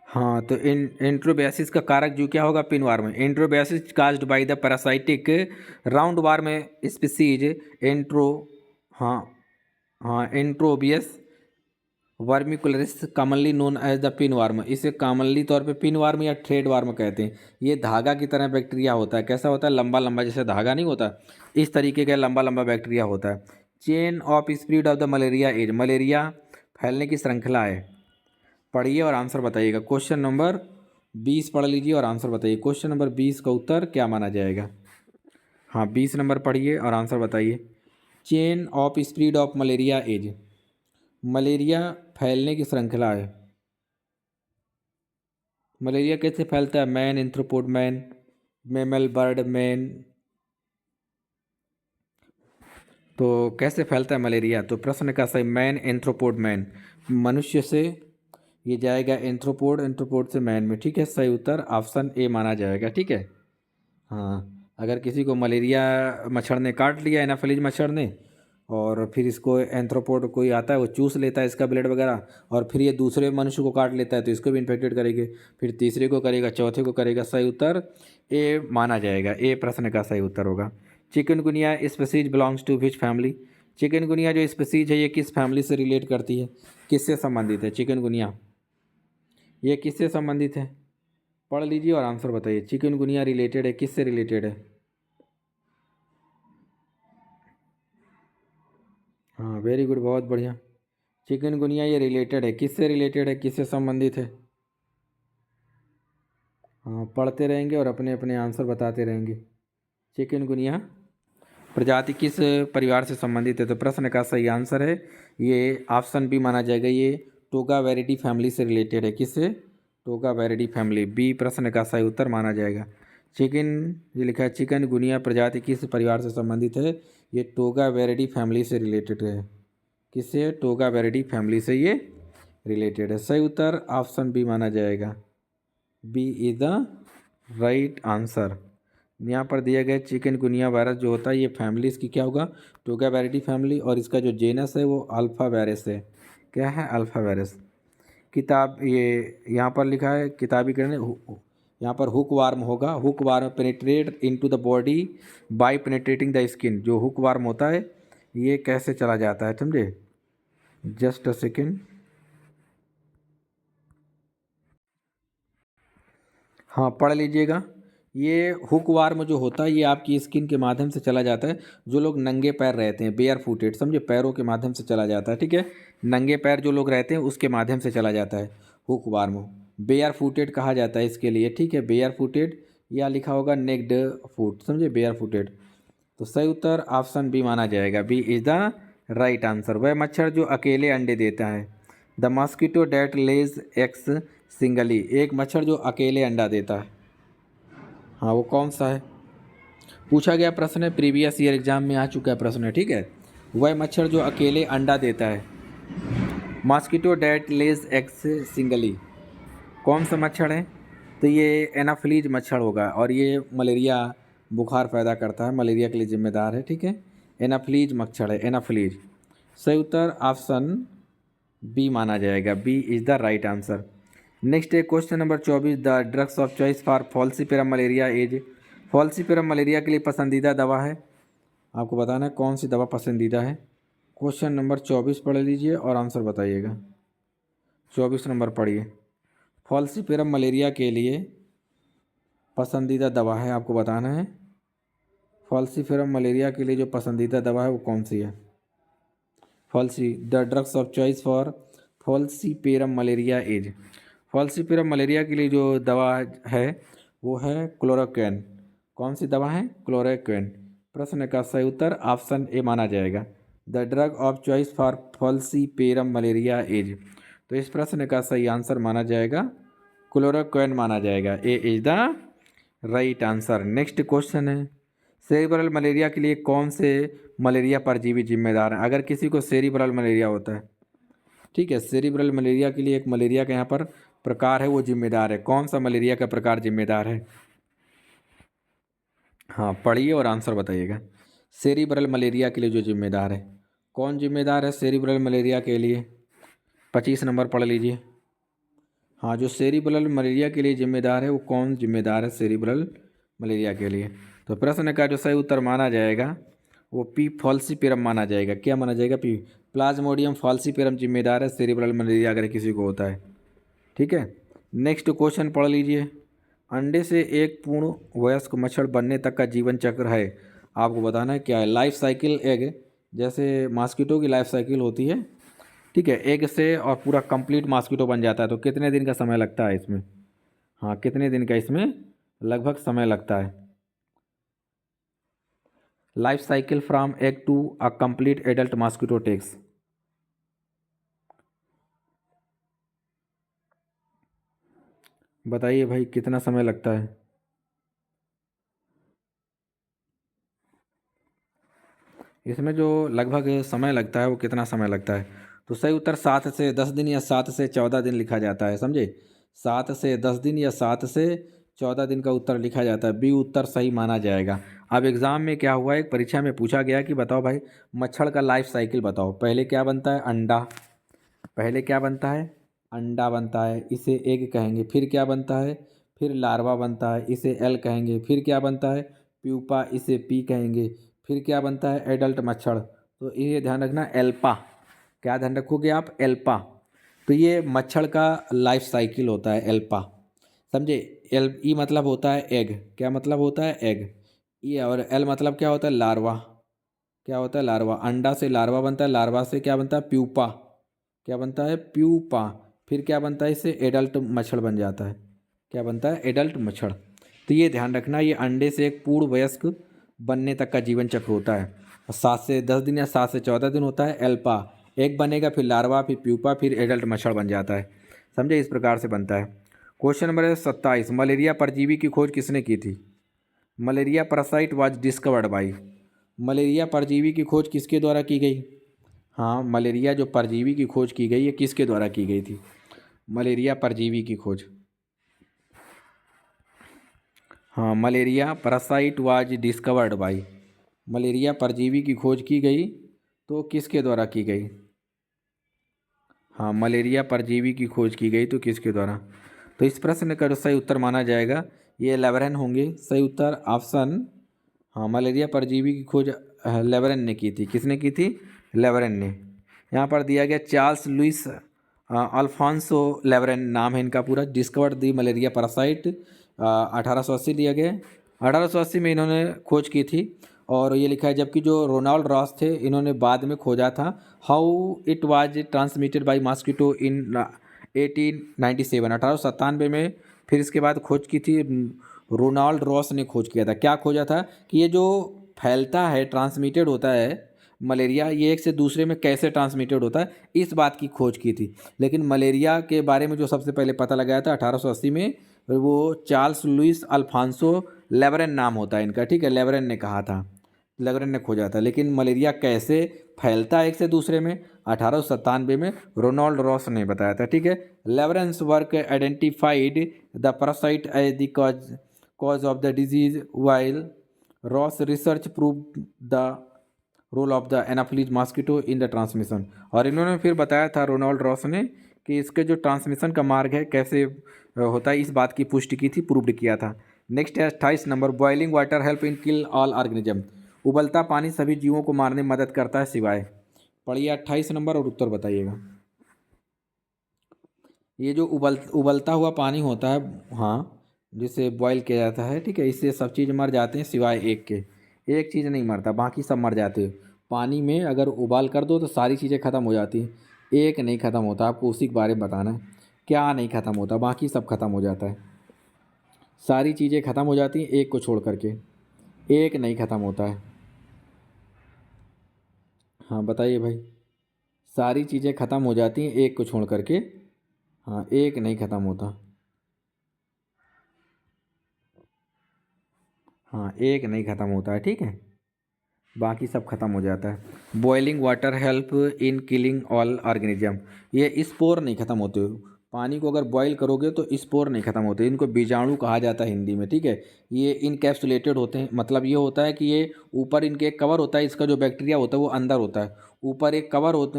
हाँ, तो एंट्रोबियासिस का कारक जीव क्या होगा? Pinworm. Enterobiasis caused by the parasitic round worm species entero हाँ हाँ enterobius vermicularis commonly known as the pinworm. इसे कॉमनली तौर पे पिनवार्म या थ्रेड वार्म कहते हैं। ये धागा की तरह बैक्टीरिया होता है। कैसा होता है? लंबा लंबा, जैसे धागा नहीं होता, इस तरीके का लंबा लंबा बैक्टीरिया होता है। Chain of spread of the malaria is. Malaria फैलने की श्रृंखला है। पढ़िए और आंसर बताइएगा। क्वेश्चन नंबर 20 पढ़ लीजिए और आंसर बताइए। क्वेश्चन नंबर 20 का उत्तर क्या माना जाएगा? हाँ, 20 नंबर पढ़िए और आंसर बताइए। Chain of spread of malaria is. Malaria फैलने की श्रृंखला है। मलेरिया कैसे फैलता है? Man, arthropod man, mammal, bird man. तो कैसे फैलता है मलेरिया? तो प्रश्न का सही मैन, एंथ्रोपोड मैन। मनुष्य से ये जाएगा एंथ्रोपोड, एंथ्रोपोड से मैन में। ठीक है, सही उत्तर ऑप्शन ए माना जाएगा। ठीक है। हाँ, अगर किसी को मलेरिया मच्छर ने काट लिया, एनाफिलीज मच्छर ने, और फिर इसको एंथ्रोपोड कोई आता है, वो चूस लेता है इसका ब्लड वगैरह, और फिर ये दूसरे मनुष्य को काट लेता है, तो इसको भी इन्फेक्टेड करेंगे, फिर तीसरे को करेगा, चौथे को करेगा। सही उत्तर ए माना जाएगा। ए प्रश्न का सही उत्तर होगा। Chikungunya species belongs to which family. Chikungunya जो स्पीसीज है ये किस फैमिली से रिलेट करती है? किससे संबंधित है चिकनगुनिया? ये किससे संबंधित है? पढ़ लीजिए और आंसर बताइए। चिकनगुनिया रिलेटेड है, किससे रिलेटेड है? हाँ, वेरी गुड, बहुत बढ़िया। चिकनगुनिया ये रिलेटेड है, किससे रिलेटेड है, किससे संबंधित है? हाँ, पढ़ते रहेंगे और अपने अपने आंसर बताते रहेंगे। चिकनगुनिया प्रजाति किस परिवार से संबंधित है? तो प्रश्न का सही आंसर है ये ऑप्शन बी माना जाएगा। ये टोगा वेरिडी फैमिली से रिलेटेड है। किससे? Toga वेरिडी family. बी प्रश्न का सही उत्तर माना जाएगा। चिकन, ये लिखा है चिकनगुनिया प्रजाति किस परिवार से संबंधित है? ये टोगा वेरिडी फैमिली से रिलेटेड है। किससे? टोगा वेरिडी फैमिली से ये रिलेटेड है। सही उत्तर ऑप्शन बी माना जाएगा। B is the right answer. यहाँ पर दिया गया चिकनगुनिया वायरस जो होता है ये फैमिली इसकी क्या होगा? टोगा वेरिडी फैमिली, और इसका जो जेनस है वो अल्फा वायरस है। क्या है? Alpha virus. किताब ये यहाँ पर लिखा है किताबीकरण, यहाँ पर हुक वार्म होगा। Hook warm penetrate into the body by penetrating the skin. जो हुक वार्म होता है ये कैसे चला जाता है, समझे? Just a second. हाँ, पढ़ लीजिएगा। ये हुक वार्म जो होता है ये आपकी स्किन के माध्यम से चला जाता है। जो लोग नंगे पैर रहते हैं, बेयर फुटेड, समझे, पैरों के माध्यम से चला जाता है। ठीक है, नंगे पैर जो लोग रहते हैं उसके माध्यम से चला जाता है हुक वार्म। बेयर फुटेड कहा जाता है इसके लिए। ठीक है, बेयर फुटेड, या लिखा होगा नेक्ड फुट, समझे, बेयर फुटेड। तो सही उत्तर ऑप्शन बी माना जाएगा। B is the right answer. वह मच्छर जो अकेले अंडे देता है। The mosquito that lays eggs singly. एक मच्छर जो अकेले अंडा देता है, हाँ, वो कौन सा है? पूछा गया प्रश्न है, प्रीवियस ईयर एग्जाम में आ चुका है प्रश्न है। ठीक है, वह मच्छर जो अकेले अंडा देता है। Mosquito that lays eggs singly, कौन सा मच्छर है? तो ये एनाफ्लीज मच्छर होगा, और ये मलेरिया बुखार पैदा करता है, मलेरिया के लिए जिम्मेदार है। ठीक है, एनाफ्लीज मच्छर है, एनाफ्लीज। सही उत्तर ऑप्शन बी माना जाएगा। B is the right answer. Next है question number 24। The drugs of choice for falciparum malaria is. Falciparum malaria के लिए पसंदीदा दवा है। आपको बताना है कौन सी दवा पसंदीदा है। क्वेश्चन नंबर 24 पढ़ लीजिए और आंसर बताइएगा। 24 नंबर पढ़िए। फॉल्सीपेरम मलेरिया के लिए पसंदीदा दवा है, आपको बताना है फॉल्सीपेरम मलेरिया के लिए जो पसंदीदा दवा है वो कौन सी है। The drugs of choice for falciparum malaria is. Falciparum malaria के लिए जो दवा है वो है क्लोरोक्विन। कौन सी दवा है? क्लोरोक्विन। प्रश्न का सही उत्तर ऑप्शन ए माना जाएगा। The drug of choice for falciparum malaria is. तो इस प्रश्न का सही आंसर माना जाएगा क्लोरोक्विन माना जाएगा। A is the right answer. Next question है सेरिब्रल मलेरिया के लिए कौन से मलेरिया परजीवी जिम्मेदार हैं? अगर किसी को सेरिब्रल मलेरिया होता है, ठीक है, सेरिब्रल मलेरिया के लिए एक मलेरिया का यहाँ पर प्रकार है, वो जिम्मेदार है। कौन सा मलेरिया का प्रकार जिम्मेदार है? हाँ, पढ़िए और आंसर बताइएगा। सेरिब्रल मलेरिया के लिए जो जिम्मेदार है, कौन जिम्मेदार है सेरिब्रल मलेरिया के लिए? 25 नंबर पढ़ लीजिए। हाँ, जो सेरिब्रल मलेरिया के लिए जिम्मेदार है वो कौन जिम्मेदार है सेरिब्रल मलेरिया के लिए? तो प्रश्न का जो सही उत्तर माना जाएगा वो पी फॉल्सीपेरम माना जाएगा। क्या माना जाएगा? पी प्लाज्मोडियम फॉल्सीपेरम जिम्मेदार है सेरिब्रल मलेरिया अगर किसी को होता है। ठीक है, नेक्स्ट क्वेश्चन पढ़ लीजिए। अंडे से एक पूर्ण वयस्क मच्छर बनने तक का जीवन चक्र है, आपको बताना है क्या है। लाइफ साइकिल एग, जैसे मॉस्किटो की लाइफ साइकिल होती है, ठीक है, एग से और पूरा कंप्लीट मॉस्किटो बन जाता है, तो कितने दिन का समय लगता है इसमें? हाँ, कितने दिन का इसमें लगभग समय लगता है? Life cycle from egg to a complete adult mosquito takes. बताइए भाई, कितना समय लगता है? इसमें जो लगभग समय लगता है वो कितना समय लगता है? तो सही उत्तर 7 से 10 दिन या 7 से 14 दिन लिखा जाता है, समझे। 7 से 10 दिन या 7 से 14 दिन का उत्तर लिखा जाता है। बी उत्तर सही माना जाएगा। अब एग्ज़ाम में क्या हुआ, एक परीक्षा में पूछा गया कि बताओ भाई मच्छर का लाइफ साइकिल बताओ। पहले क्या बनता है? अंडा। पहले क्या बनता है? अंडा बनता है, इसे एग कहेंगे। फिर क्या बनता है? फिर लार्वा बनता है, इसे एल कहेंगे। फिर क्या बनता है? प्यूपा, इसे पी कहेंगे। फिर क्या बनता है? एडल्ट मच्छर। तो ये ध्यान रखना, एल्पा। क्या ध्यान रखोगे आप? एल्पा। तो ये मच्छर का लाइफ साइकिल होता है, एल्पा, समझे। एल ई मतलब होता है एग। क्या मतलब होता है? एग। ई और एल मतलब क्या होता है? लार्वा। क्या होता है? लार्वा। अंडा से लार्वा बनता है, लार्वा से क्या बनता है? प्यूपा। क्या बनता है? प्यूपा। फिर क्या बनता है? इससे एडल्ट मच्छर बन जाता है। क्या बनता है? एडल्ट मच्छर। तो ये ध्यान रखना, ये अंडे से एक पूर्ण वयस्क बनने तक का जीवन चक्र होता है। और 7 से 10 दिन या 7 से 14 दिन होता है एल्पा। एक बनेगा, फिर लार्वा, फिर प्यूपा, फिर एडल्ट मच्छर बन जाता है, समझे। इस प्रकार से बनता है। क्वेश्चन नंबर 27, मलेरिया परजीवी की खोज किसने की थी? Malaria parasite was discovered by. Malaria परजीवी की खोज किसके द्वारा की गई? हाँ, मलेरिया जो परजीवी की खोज की गई है किसके द्वारा की गई थी? मलेरिया परजीवी की खोज, हाँ, malaria parasite was discovered by. Malaria परजीवी की खोज की गई तो किसके द्वारा की गई? हाँ, मलेरिया परजीवी की खोज की गई तो किसके द्वारा? तो इस प्रश्न का जो सही उत्तर माना जाएगा ये लेवरन होंगे। सही उत्तर ऑप्शन, हाँ, मलेरिया परजीवी की खोज लेवरन ने की थी। किसने की थी? लेवरन ने। यहाँ पर दिया गया चार्ल्स लुइस अल्फांसो लेवरन नाम है इनका पूरा। डिस्कवर्ड दी मलेरिया पैरासाइट 1880 दिया गया। 1880 में इन्होंने खोज की थी और ये लिखा है। जबकि जो रोनाल्ड रॉस थे इन्होंने बाद में खोजा था। How it was transmitted by mosquito in 1897, 1897 में फिर इसके बाद खोज की थी। रोनाल्ड रॉस ने खोज किया था। क्या खोजा था? कि ये जो फैलता है, ट्रांसमिटेड होता है मलेरिया, ये एक से दूसरे में कैसे ट्रांसमिटेड होता है, इस बात की खोज की थी। लेकिन मलेरिया के बारे में जो सबसे पहले पता लगाया था 1880 में, वो चार्ल्स लुइस अल्फांसो लेवरन नाम होता है इनका, ठीक है। लेवरन ने कहा था, लेवरन ने खोजा था। लेकिन मलेरिया कैसे फैलता है एक से दूसरे में, 1897 में रोनाल्ड रॉस ने बताया था, ठीक है। Laveran's work identified the parasite as the cause of the disease, while Ross research proved the role of the anopheles mosquito in the transmission. और इन्होंने फिर बताया था रोनाल्ड रॉस ने कि इसके जो ट्रांसमिशन का मार्ग है कैसे होता है, इस बात की पुष्टि की थी, प्रूव्ड किया था। नेक्स्ट है 28 number, boiling water help in kill all organism. उबलता पानी सभी जीवों को मारने में मदद करता है सिवाय। पढ़िए 28 नंबर और उत्तर बताइएगा। ये जो उबलता हुआ पानी होता है, हाँ, जिसे बॉईल किया जाता है, ठीक है, इससे सब चीज़ मर जाते हैं सिवाय एक के। एक चीज़ नहीं मरता, बाकी सब मर जाते हैं। पानी में अगर उबाल कर दो तो सारी चीज़ें ख़त्म हो जाती हैं, एक नहीं ख़त्म होता। आपको उसी के बारे में बताना है, क्या नहीं ख़त्म होता, बाकी सब ख़त्म हो जाता है। सारी चीज़ें ख़त्म हो जाती हैं एक को छोड़ करके, एक नहीं ख़त्म होता है। हाँ, बताइए भाई। सारी चीज़ें ख़त्म हो जाती हैं एक को छोड़ करके, हाँ, एक नहीं ख़त्म होता। हाँ, एक नहीं ख़त्म होता है, ठीक है, बाकी सब खत्म हो जाता है। बॉइलिंग वाटर हेल्प इन किलिंग ऑल ऑर्गेनिज्म, ये स्पोर नहीं खत्म होते। पानी को अगर बॉईल करोगे तो स्पोर नहीं खत्म होते, इनको बीजाणु कहा जाता है हिंदी में, ठीक है। ये इनकैप्सुलेटेड होते हैं, मतलब ये होता है कि ये ऊपर इनके एक कवर होता है, इसका जो बैक्टीरिया होता है वो अंदर होता है। ऊपर एक कवर होता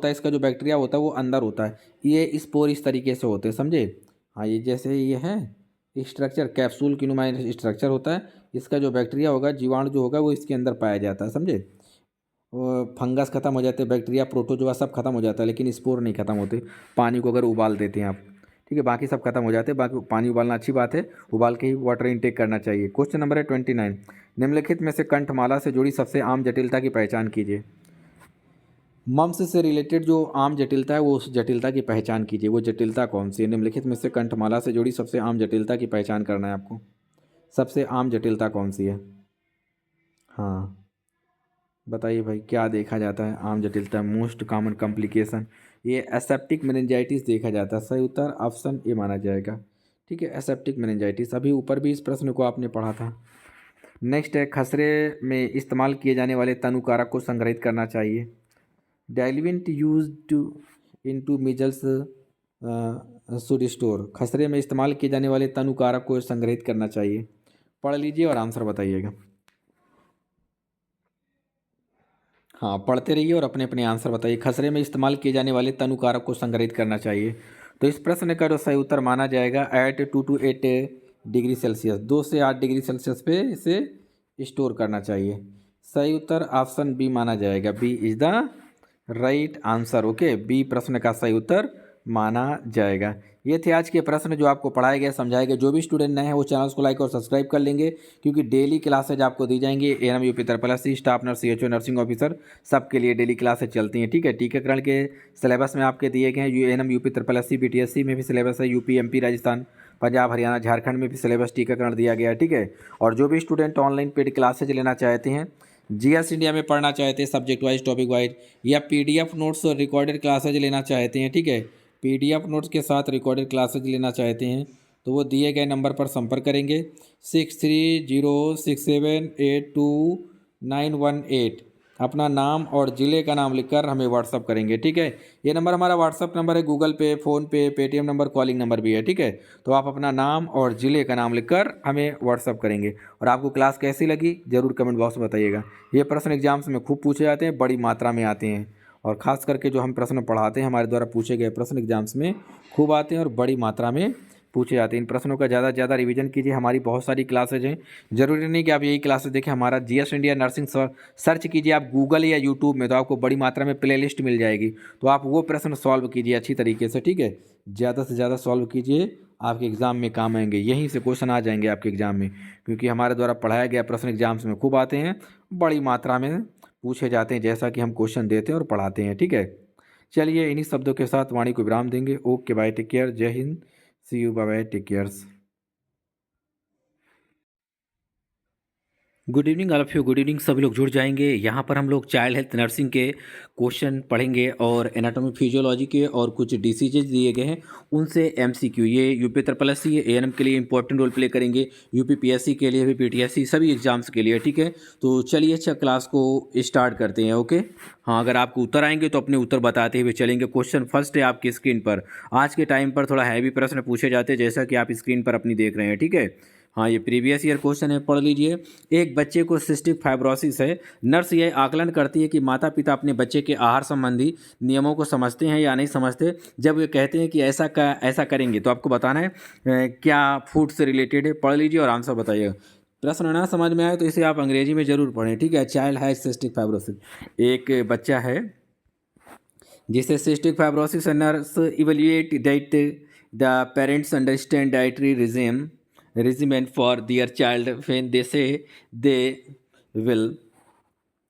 है, इसका जो बैक्टीरिया होता है वो अंदर होता है। ये स्पोर इस तरीके से होते हैं, समझे। हाँ, ये जैसे ये है स्ट्रक्चर, कैप्सूल की नुमा स्ट्रक्चर होता है। इसका जो बैक्टीरिया होगा, जीवाणु जो होगा वो इसके अंदर पाया जाता है, समझे। वो फंगस खत्म हो जाते हैं, बैक्टीरिया प्रोटोजोआ सब खत्म हो जाता है, लेकिन स्पोर नहीं खत्म होते। पानी को अगर उबाल देते हैं आप, ठीक है, बाकी सब खत्म हो जाते हैं। बाकी पानी उबालना अच्छी बात है, उबाल के ही वाटर इनटेक करना चाहिए। क्वेश्चन नंबर है 29, निम्नलिखित में से कंठमाला से जुड़ी सबसे आम जटिलता की पहचान कीजिए। मम्स से रिलेटेड जो आम जटिलता है वो उस जटिलता की पहचान कीजिए। वो जटिलता कौन सी है? निम्नलिखित में से कंठमाला से जुड़ी सबसे आम जटिलता की पहचान करना है आपको। सबसे आम जटिलता कौन सी है? हाँ, बताइए भाई, क्या देखा जाता है आम जटिलता? मोस्ट कॉमन कॉम्प्लिकेशन, ये एसेप्टिक मेनिंजाइटिस देखा जाता है। सही उत्तर ऑप्शन ए माना जाएगा, ठीक है, एसेप्टिक मेनिंजाइटिस। अभी ऊपर भी इस प्रश्न को आपने पढ़ा था। नेक्स्ट है, खसरे में इस्तेमाल किए जाने वाले तनुकारक को संग्रहित करना चाहिए। Diluent used into measles should store, खसरे में इस्तेमाल किए जाने वाले तनुकारक को संग्रहित करना चाहिए। पढ़ लीजिए और आंसर बताइएगा। हाँ, पढ़ते रहिए और अपने अपने आंसर बताइए। खसरे में इस्तेमाल किए जाने वाले तनुकारक को संग्रहित करना चाहिए। तो इस प्रश्न का जो सही उत्तर माना जाएगा एट 2 to 8 डिग्री सेल्सियस, 2 से 8 डिग्री सेल्सियस पे इसे स्टोर करना चाहिए। सही उत्तर ऑप्शन बी माना जाएगा, B is the right answer. Okay, B प्रश्न का सही उत्तर माना जाएगा। ये थे आज के प्रश्न जो आपको पढ़ाए गए, समझाए गए। जो भी स्टूडेंट नए हैं वो चैनल को लाइक और सब्सक्राइब कर लेंगे, क्योंकि डेली क्लासेज आपको दी जाएंगी। एएनएम यूपी तरपलसी staff nurse, CHO, nursing officer सबके लिए डेली क्लासेज चलती हैं, ठीक है। टीकाकरण के सिलेबस में आपके दिए गए हैं। एएनएम यूपी तरपलसी बीटीएससी में भी सिलेबस है, यूपी एमपी राजस्थान पंजाब हरियाणा झारखंड में भी सिलेबस टीकाकरण दिया गया है, ठीक है। और जो भी स्टूडेंट ऑनलाइन पेड क्लासेज लेना चाहते हैं, जीएस इंडिया में पढ़ना चाहते हैं सब्जेक्ट वाइज टॉपिक वाइज, या पीडीएफ नोट्स और रिकॉर्डेड क्लासेज लेना चाहते हैं, ठीक है, पीडीएफ नोट्स के साथ रिकॉर्डेड क्लासेज लेना चाहते हैं, तो वो दिए गए नंबर पर संपर्क करेंगे 6306782918। अपना नाम और ज़िले का नाम लिखकर हमें व्हाट्सअप करेंगे, ठीक है। ये नंबर हमारा व्हाट्सअप नंबर है, गूगल पे, PhonePe, Paytm number, calling number भी है, ठीक है। तो आप अपना नाम और ज़िले का नाम लिखकर हमें व्हाट्सअप करेंगे। और आपको क्लास कैसी लगी ज़रूर कमेंट बॉक्स में बताइएगा। ये प्रश्न एग्जाम्स में खूब पूछे जाते हैं, बड़ी मात्रा में आते हैं, और ख़ास करके जो हम प्रश्न पढ़ाते हैं हमारे द्वारा पूछे गए प्रश्न एग्जाम्स में खूब आते हैं और बड़ी मात्रा में पूछे जाते हैं। इन प्रश्नों का ज़्यादा से ज़्यादा रिवीजन कीजिए। हमारी बहुत सारी क्लासेज हैं, ज़रूरी नहीं कि आप यही क्लासेज देखें। हमारा जीएस इंडिया नर्सिंग सर्च कीजिए आप गूगल या यूट्यूब में, तो आपको बड़ी मात्रा में प्लेलिस्ट मिल जाएगी। तो आप वो प्रश्न सॉल्व कीजिए अच्छी तरीके से, ठीक है। ज़्यादा से ज़्यादा सॉल्व कीजिए, आपके एग्ज़ाम में काम आएंगे। यहीं से क्वेश्चन आ जाएंगे आपके एग्ज़ाम में, क्योंकि हमारे द्वारा पढ़ाया गया प्रश्न एग्जाम्स में खूब आते हैं, बड़ी मात्रा में पूछे जाते हैं, जैसा कि हम क्वेश्चन देते हैं और पढ़ाते हैं, ठीक है। चलिए, इन्हीं शब्दों के साथ वाणी को विराम देंगे। ओके, बाय, टेक केयर, जय हिंद, see you, bye bye, take cares. Good evening all of you, good evening. सभी लोग जुड़ जाएंगे। यहाँ पर हम लोग चाइल्ड हेल्थ नर्सिंग के क्वेश्चन पढ़ेंगे और एनाटॉमी फिजियोलॉजी के, और कुछ डिसीजेज दिए गए हैं उनसे एमसीक्यू। ये यूपी तरपलसी एएनएम के लिए इंपॉर्टेंट रोल प्ले करेंगे, यूपी पीएससी के लिए भी, पीटीएससी सभी एग्जाम्स के लिए, ठीक है। तो चलिए अच्छा क्लास को स्टार्ट करते हैं। ओके, हाँ, अगर आपको उत्तर आएंगे तो अपने उत्तर बताते हुए चलेंगे। क्वेश्चन फर्स्ट है आपकी स्क्रीन पर। आज के टाइम पर थोड़ा हैवी प्रश्न पूछे जाते हैं, जैसा कि आप स्क्रीन पर अपनी देख रहे हैं, ठीक है। हाँ, ये प्रीवियस ईयर क्वेश्चन है, पढ़ लीजिए। एक बच्चे को सिस्टिक फाइब्रोसिस है। नर्स यह आकलन करती है कि माता पिता अपने बच्चे के आहार संबंधी नियमों को समझते हैं या नहीं समझते। जब वे कहते हैं कि ऐसा करेंगे, तो आपको बताना है क्या फूड से रिलेटेड है। पढ़ लीजिए और आंसर बताइएगा। प्रश्न ना समझ में आए तो इसे आप अंग्रेजी में ज़रूर पढ़ें, ठीक है। चाइल्ड हैज सिस्टिक फाइब्रोसिस, एक बच्चा है जिसे सिस्टिक फाइब्रोसिस है। Nurse evaluate that the parents understand dietary regimen for their child when they say they will।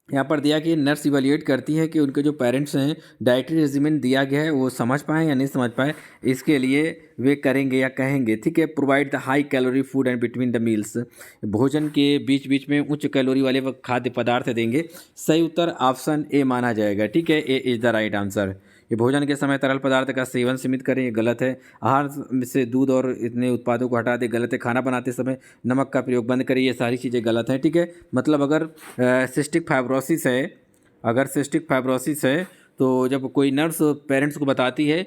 यहाँ पर दिया कि नर्स इवेल्युएट करती है कि उनके जो पेरेंट्स हैं डाइटरी रेजिमेंट दिया गया है वो समझ पाएँ या नहीं समझ पाए, इसके लिए वे करेंगे या कहेंगे, ठीक है। Provide the high calorie food and between the meals, भोजन के बीच बीच में उच्च कैलोरी वाले खाद्य पदार्थ देंगे। सही उत्तर ऑप्शन ए माना जाएगा, ठीक है। A is the right answer. ये भोजन के समय तरल पदार्थ का सेवन सीमित करें, ये गलत है। आहार से दूध और इतने उत्पादों को हटा दें, गलत है। खाना बनाते समय नमक का प्रयोग बंद करें, ये सारी चीज़ें गलत हैं, ठीक है। मतलब अगर सिस्टिक फाइब्रोसिस है, अगर सिस्टिक फाइब्रोसिस है तो जब कोई नर्स पेरेंट्स को बताती है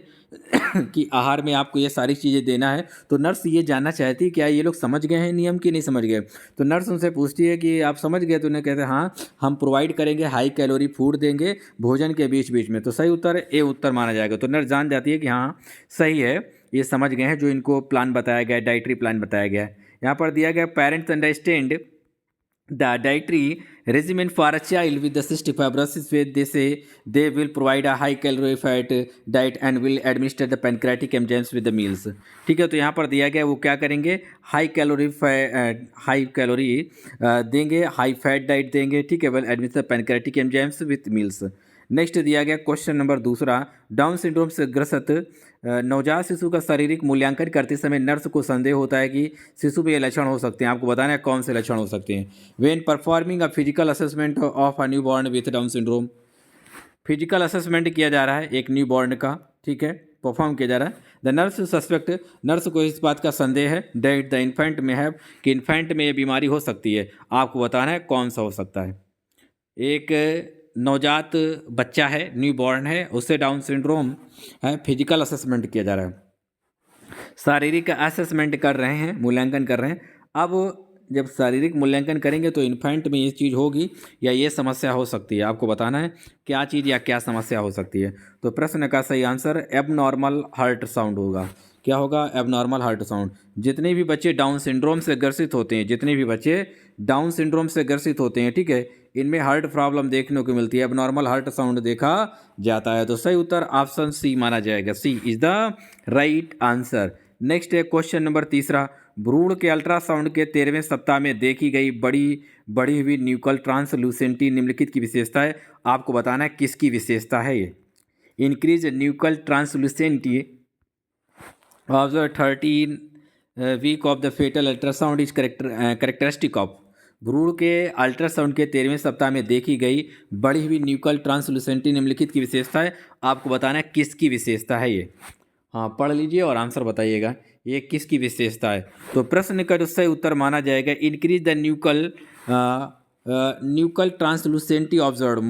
कि आहार में आपको ये सारी चीज़ें देना है, तो नर्स ये जानना चाहती है क्या ये लोग समझ गए हैं नियम कि नहीं समझ गए। तो नर्स उनसे पूछती है कि आप समझ गए, तो उन्हें कहते हैं हाँ, हम प्रोवाइड करेंगे, हाई कैलोरी फूड देंगे भोजन के बीच बीच में। तो सही उत्तर ए उत्तर माना जाएगा। तो नर्स जान जाती है कि हाँ सही है, ये समझ गए हैं जो इनको प्लान बताया गया है, डाइटरी प्लान बताया गया है। यहाँ पर दिया गया parents understand the dietary regimen for a child with the cystic fibrosis where they say they will provide a high calorie fat diet and will administer the pancreatic enzymes with the meals। ठीक है, तो यहाँ पर दिया गया वो क्या करेंगे, हाई कैलोरी देंगे, हाई फैट डाइट देंगे, ठीक है, will administer pancreatic enzymes with meals. Next दिया गया क्वेश्चन नंबर दूसरा, डाउन सिंड्रोम से ग्रस्त नवजात शिशु का शारीरिक मूल्यांकन करते समय नर्स को संदेह होता है कि शिशु में ये लक्षण हो सकते हैं। आपको बताना है कौन से लक्षण हो सकते हैं। When performing a physical assessment of a new born with down syndrome, physical assessment किया जा रहा है एक न्यू बॉर्न का, ठीक है, परफॉर्म किया जा रहा है। द नर्स सस्पेक्ट, नर्स को इस बात का संदेह है दैट द इन्फेंट में है, कि इन्फेंट में ये बीमारी हो सकती है। आपको बताना है कौन सा हो सकता है। एक नवजात बच्चा है, न्यू बॉर्न है, उससे डाउन सिंड्रोम है, फिजिकल असेसमेंट किया जा रहा है, शारीरिक असेसमेंट कर रहे हैं, मूल्यांकन कर रहे हैं। अब जब शारीरिक मूल्यांकन करेंगे तो इन्फेंट में ये चीज़ होगी या ये समस्या हो सकती है। आपको बताना है क्या चीज़ या क्या समस्या हो सकती है। तो प्रश्न का सही आंसर एबनॉर्मल हार्ट साउंड होगा। क्या होगा, एबनॉर्मल हार्ट साउंड। जितने भी बच्चे डाउन सिंड्रोम से ग्रसित होते हैं, जितने भी बच्चे डाउन सिंड्रोम से ग्रसित होते हैं, ठीक है, इनमें हार्ट प्रॉब्लम देखने को मिलती है, एबनॉर्मल हार्ट साउंड देखा जाता है। तो सही उत्तर ऑप्शन सी माना जाएगा, C is the right answer. Next है क्वेश्चन नंबर तीसरा, भ्रूण के अल्ट्रासाउंड के 13वें सप्ताह में देखी गई बढ़ी हुई न्यूकल ट्रांसलूसेंटी निम्नलिखित की विशेषता है। आपको बताना है किसकी विशेषता है ये। Increase nuchal translucency observe 13 week of the fetal ultrasound is characteristic of, भ्रूण के अल्ट्रासाउंड के 13वें सप्ताह में देखी गई बढ़ी हुई न्यूकल ट्रांसलूसेंटी निम्नलिखित की विशेषता है। आपको बताना है किसकी विशेषता है ये। हाँ, पढ़ लीजिए और आंसर बताइएगा ये किसकी विशेषता है। तो प्रश्न का जो सही उत्तर माना जाएगा, increase the nuchal translucency observe,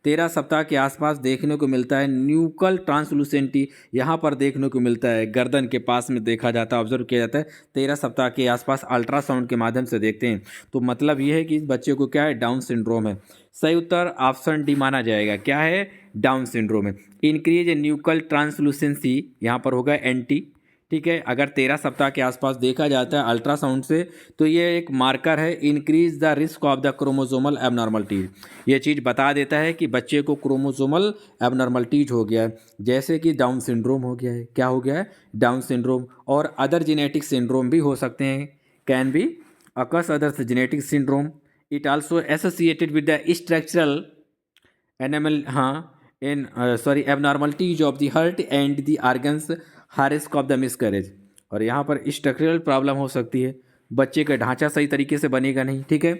13 सप्ताह के आसपास देखने को मिलता है न्यूकल ट्रांसलूसेंटी, यहाँ पर देखने को मिलता है, गर्दन के पास में देखा जाता है, ऑब्जर्व किया जाता है, 13 सप्ताह के आसपास अल्ट्रासाउंड के माध्यम से देखते हैं। तो मतलब ये है कि इस बच्चे को क्या है, डाउन सिंड्रोम है। सही उत्तर ऑप्शन डी माना जाएगा। क्या है, डाउन सिंड्रोम है। इंक्रीज न्यूकल ट्रांसलूसेंसी यहाँ पर होगा एंटी, ठीक है, अगर 13 सप्ताह के आसपास देखा जाता है अल्ट्रासाउंड से तो ये एक मार्कर है, increase the risk of the chromosomal abnormalities. ये चीज़ बता देता है कि बच्चे को क्रोमोसोमल एबनॉर्मलिटीज हो गया है, जैसे कि डाउन सिंड्रोम हो गया है। क्या हो गया है, डाउन सिंड्रोम। और अदर जेनेटिक सिंड्रोम भी हो सकते हैं, can be occurs other genetic syndrome. It also associated with the structural animal, हाँ, in abnormalities of the heart and the organs, high risk of the miscarriage. और यहाँ पर structural problem हो सकती है, बच्चे का ढांचा सही तरीके से बनेगा नहीं, ठीक है,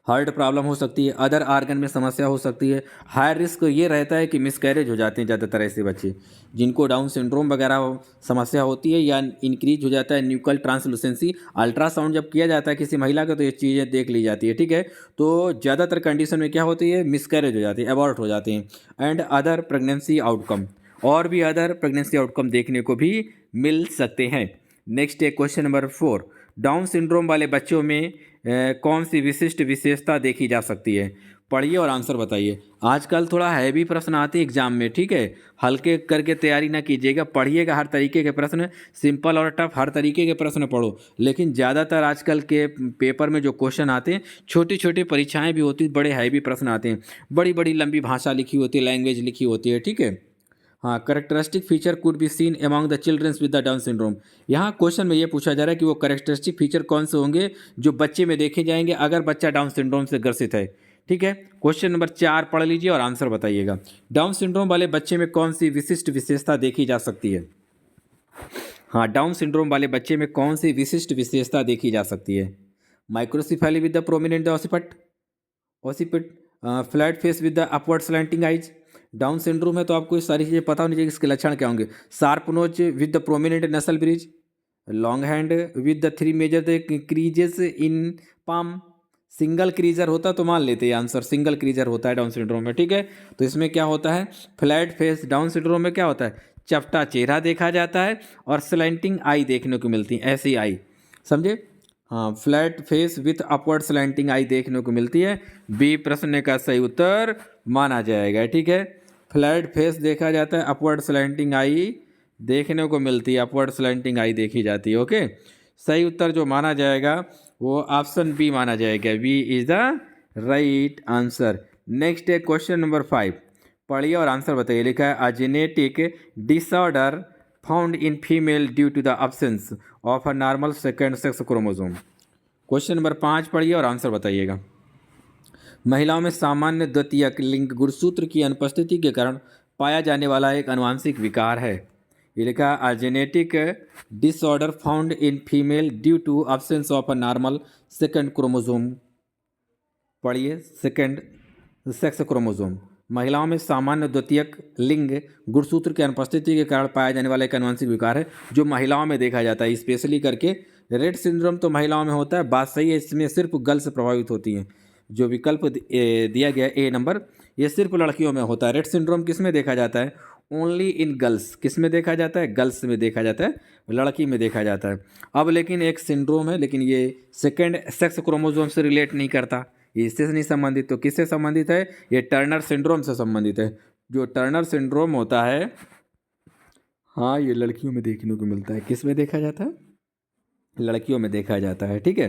हार्ट प्रॉब्लम हो सकती है, अदर आर्गन में समस्या हो सकती है। हाई रिस्क ये रहता है कि मिसकैरेज हो जाते हैं ज़्यादातर ऐसे बच्चे जिनको डाउन सिंड्रोम वगैरह समस्या होती है, या इंक्रीज हो जाता है न्यूकल ट्रांसलूसेंसी। अल्ट्रासाउंड जब किया जाता है किसी महिला का तो ये चीज़ें देख ली जाती है, ठीक है। तो ज़्यादातर कंडीशन में क्या होती है, मिसकैरेज हो जाती है, अबॉर्ट हो जाते हैं। एंड अदर प्रेगनेंसी आउटकम, और भी अदर प्रेगनेंसी आउटकम देखने को भी मिल सकते हैं। नेक्स्ट है क्वेश्चन नंबर 4, डाउन सिंड्रोम वाले बच्चों में कौन सी विशिष्ट विशेषता देखी जा सकती है। पढ़िए और आंसर बताइए। आजकल थोड़ा हैवी प्रश्न आते हैं एग्जाम में, ठीक है, हल्के करके तैयारी ना कीजिएगा, पढ़िएगा हर तरीके के प्रश्न, सिंपल और टफ हर तरीके के प्रश्न पढ़ो। लेकिन ज़्यादातर आजकल के पेपर में जो क्वेश्चन आते हैं, छोटी छोटी परीक्षाएं भी होती, बड़े हैवी प्रश्न आते हैं, बड़ी बड़ी लंबी भाषा लिखी होती है, लैंग्वेज लिखी होती है, ठीक है। हाँ, characteristic feature could be seen among the childrens with the Down syndrome. यहाँ क्वेश्चन में ये पूछा जा रहा है कि वो करेक्टरिस्टिक फीचर कौन से होंगे जो बच्चे में देखे जाएंगे अगर बच्चा डाउन सिंड्रोम से ग्रसित है, ठीक है। क्वेश्चन नंबर 4 पढ़ लीजिए और आंसर बताइएगा। डाउन सिंड्रोम वाले बच्चे में कौन सी विशिष्ट विशेषता देखी जा सकती है। हाँ, डाउन सिंड्रोम वाले बच्चे में कौन सी विशिष्ट विशेषता देखी जा सकती है। Microcephaly with the prominent occiput, flat face with the upward slanting eyes, Down syndrome है तो आपको ये सारी चीज़ें पता होनी चाहिए, इसके लक्षण क्या होंगे। Sharp nose with the prominent nasal bridge, long hand with the three major creases in palm. Single crease होता तो मान लेते हैं आंसर, सिंगल क्रीजर होता है डाउन सिंड्रोम में, ठीक है। तो इसमें क्या होता है, फ्लैट फेस। डाउन सिंड्रोम में क्या होता है, चपटा चेहरा देखा जाता है और स्लैंटिंग आई देखने को मिलती है, ऐसी आई, समझे। हाँ, flat face with upward slanting eye देखने को मिलती है। बी प्रश्न का सही उत्तर माना जाएगा, ठीक है। फ्लैट फेस देखा जाता है, अपवर्ड स्लैंटिंग आई देखने को मिलती है, अपवर्ड स्लैंटिंग आई देखी जाती है, ओके। सही उत्तर जो माना जाएगा वो ऑप्शन बी माना जाएगा, B is the right answer. Next है क्वेश्चन नंबर 5, पढ़िए और आंसर बताइए। लिखा है a genetic disorder found in female due to the absence of a normal second sex chromosome. Question number 5 पढ़िए और आंसर बताइएगा। महिलाओं में सामान्य द्वितीयक लिंग गुणसूत्र की अनुपस्थिति के कारण पाया जाने वाला एक आनुवंशिक विकार है। ये लिखा a genetic disorder found in female due to absence of a normal second chromosome. पढ़िए, सेकेंड सेक्स क्रोमोसोम। महिलाओं में सामान्य द्वितीयक लिंग गुणसूत्र की अनुपस्थिति के कारण पाया जाने वाला एक आनुवंशिक विकार है जो महिलाओं में देखा जाता है, स्पेशली करके रेट सिंड्रोम तो महिलाओं में होता है, बात सही है, इसमें सिर्फ गर्ल्स प्रभावित होती हैं। जो विकल्प दिया गया ए नंबर, ये सिर्फ लड़कियों में होता है। रेट सिंड्रोम किस में देखा जाता है, ओनली इन गर्ल्स। किस में देखा जाता है, गर्ल्स में देखा जाता है, लड़की में देखा जाता है। अब लेकिन एक सिंड्रोम है, लेकिन ये सेकेंड सेक्स क्रोमोसोम से रिलेट नहीं करता, ये इससे नहीं संबंधित। तो किससे संबंधित है, ये टर्नर सिंड्रोम से संबंधित है। जो टर्नर सिंड्रोम होता है, हाँ, ये लड़कियों में देखने को मिलता है। किस में देखा जाता है, लड़कियों में देखा जाता है, ठीक है।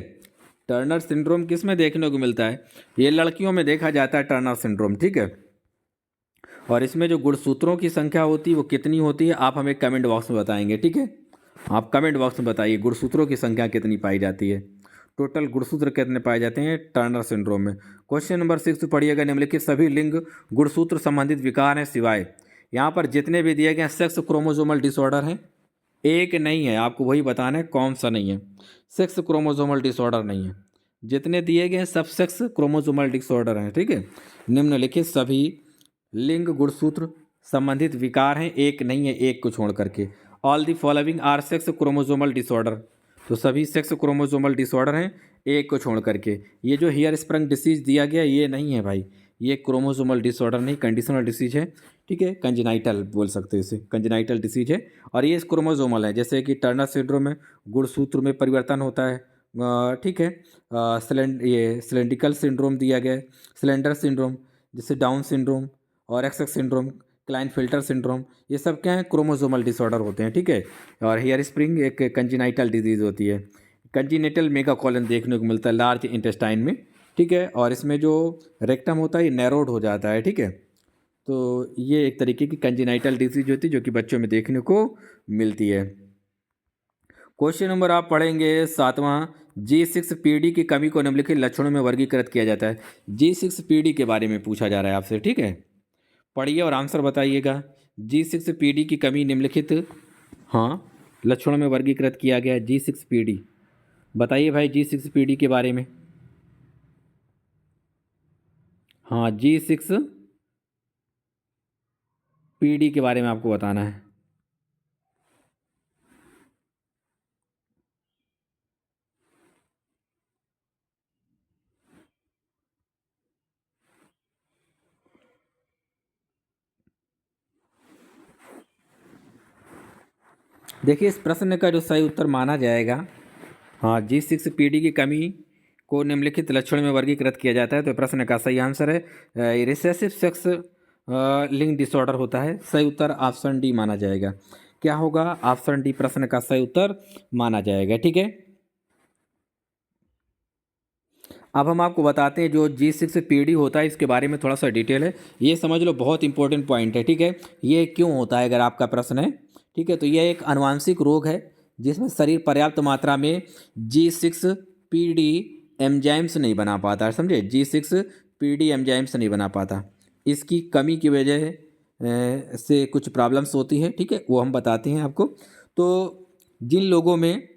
टर्नर सिंड्रोम किस में देखने को मिलता है, ये लड़कियों में देखा जाता है टर्नर सिंड्रोम, ठीक है। और इसमें जो गुणसूत्रों की संख्या होती है वो कितनी होती है, आप हमें कमेंट बॉक्स में बताएंगे, ठीक है। आप कमेंट बॉक्स में बताइए गुणसूत्रों की संख्या कितनी पाई जाती है, टोटल गुणसूत्र कितने पाए जाते हैं टर्नर सिंड्रोम में। क्वेश्चन नंबर 6 पढ़िएगा। निम्नलिखित सभी लिंग गुणसूत्र संबंधित विकार हैं सिवाय, यहाँ पर जितने भी दिए गए सेक्स क्रोमोसोमल डिसऑर्डर हैं, एक नहीं है, आपको वही बताना है कौन सा नहीं है। सेक्स क्रोमोसोमल डिसऑर्डर नहीं है, जितने दिए गए सब सेक्स क्रोमोसोमल डिसऑर्डर हैं, ठीक है। निम्नलिखित सभी लिंग गुणसूत्र संबंधित विकार हैं, एक नहीं है, एक को छोड़ करके। All the following are sex chromosomal disorder, तो सभी सेक्स क्रोमोसोमल डिसऑर्डर हैं, एक को छोड़ करके। ये जो हेयर स्प्रंग डिसीज दिया गया ये नहीं है भाई, ये क्रोमोसोमल डिसऑर्डर नहीं, कंडीशनल डिसीज है, ठीक है। कंजेनाइटल बोल सकते हैं इसे, कंजेनाइटल डिसीज है। और ये क्रोमोसोमल है, जैसे कि टर्नर सिंड्रोम में गुणसूत्र में परिवर्तन होता है, ठीक है। ये सिलेंड्रिकल सिंड्रोम दिया गया है, सिलेंडर सिंड्रोम, जैसे डाउन सिंड्रोम और एक्सेक्स सिंड्रोम, क्लाइनफिल्टर सिंड्रोम, ये सब क्या है, क्रोमोसोमल डिसऑर्डर होते हैं, ठीक है। और हेयर स्प्रिंग एक कंजेनाइटल डिजीज होती है। कंजेनिटल मेगाकोलन देखने को मिलता है लार्ज इंटेस्टाइन में, ठीक है। और इसमें जो रेक्टम होता है ये नैरोड हो जाता है, ठीक है। तो ये एक तरीके की कंजेनाइटल डिजीज होती है जो कि बच्चों में देखने को मिलती है। क्वेश्चन नंबर आप पढ़ेंगे 7वां, G6PD की कमी को निम्नलिखित लक्षणों में वर्गीकृत किया जाता है। G6PD के बारे में पूछा जा रहा है आपसे, ठीक है। पढ़िए और आंसर बताइएगा। G6PD की कमी निम्नलिखित, हाँ, लक्षणों में वर्गीकृत किया गया है। G6PD बताइए भाई, G6PD के बारे में। हाँ, G6PD के बारे में आपको बताना है। देखिए, इस प्रश्न का जो सही उत्तर माना जाएगा, हाँ, G6PD की कमी को निम्नलिखित लक्षण में वर्गीकृत किया जाता है, तो प्रश्न का सही आंसर है रिसेसिव सेक्स लिंग डिसऑर्डर होता है। सही उत्तर ऑप्शन डी माना जाएगा। क्या होगा, ऑप्शन डी प्रश्न का सही उत्तर माना जाएगा, ठीक है। अब हम आपको बताते हैं जो G6PD होता है, इसके बारे में थोड़ा सा डिटेल है, ये समझ लो, बहुत इंपॉर्टेंट पॉइंट है, ठीक है। ये क्यों होता है अगर आपका प्रश्न है, ठीक है। तो यह एक आनुवांशिक रोग है जिसमें शरीर पर्याप्त मात्रा में G6PD एंजाइम्स नहीं बना पाता, समझे। G6PD एंजाइम्स नहीं बना पाता, इसकी कमी की वजह से कुछ प्रॉब्लम्स होती है, ठीक है, वो हम बताते हैं आपको। तो जिन लोगों में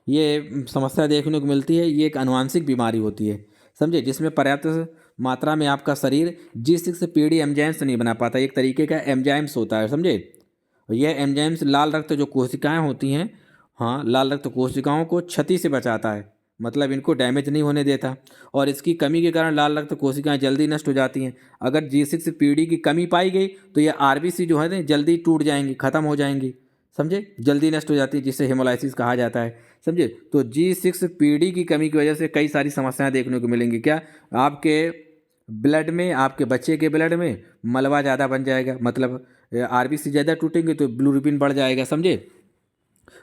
ये समस्या देखने को मिलती है, ये एक आनुवांशिक बीमारी होती है, समझे, जिसमें पर्याप्त मात्रा में आपका शरीर G6PD एंजाइम्स नहीं बना पाता। एक तरीके का एंजाइम्स होता है, समझे। यह एंजाइम्स लाल रक्त जो कोशिकाएं होती हैं, हाँ, लाल रक्त कोशिकाओं को क्षति से बचाता है, मतलब इनको डैमेज नहीं होने देता। और इसकी कमी के कारण लाल रक्त कोशिकाएं जल्दी नष्ट हो जाती हैं। अगर G6PD की कमी पाई गई तो ये आरबीसी जो है ना जल्दी टूट जाएंगी, ख़त्म हो जाएंगी, समझे, जल्दी नष्ट हो जाती है, जिसे हेमोलाइसिस कहा जाता है, समझे। तो G6PD की कमी की वजह से कई सारी समस्याएं देखने को मिलेंगी। क्या? आपके ब्लड में, आपके बच्चे के ब्लड में मलबा ज़्यादा बन जाएगा, मतलब आरबीसी ज़्यादा टूटेंगे तो ब्लूबिन बढ़ जाएगा, समझे,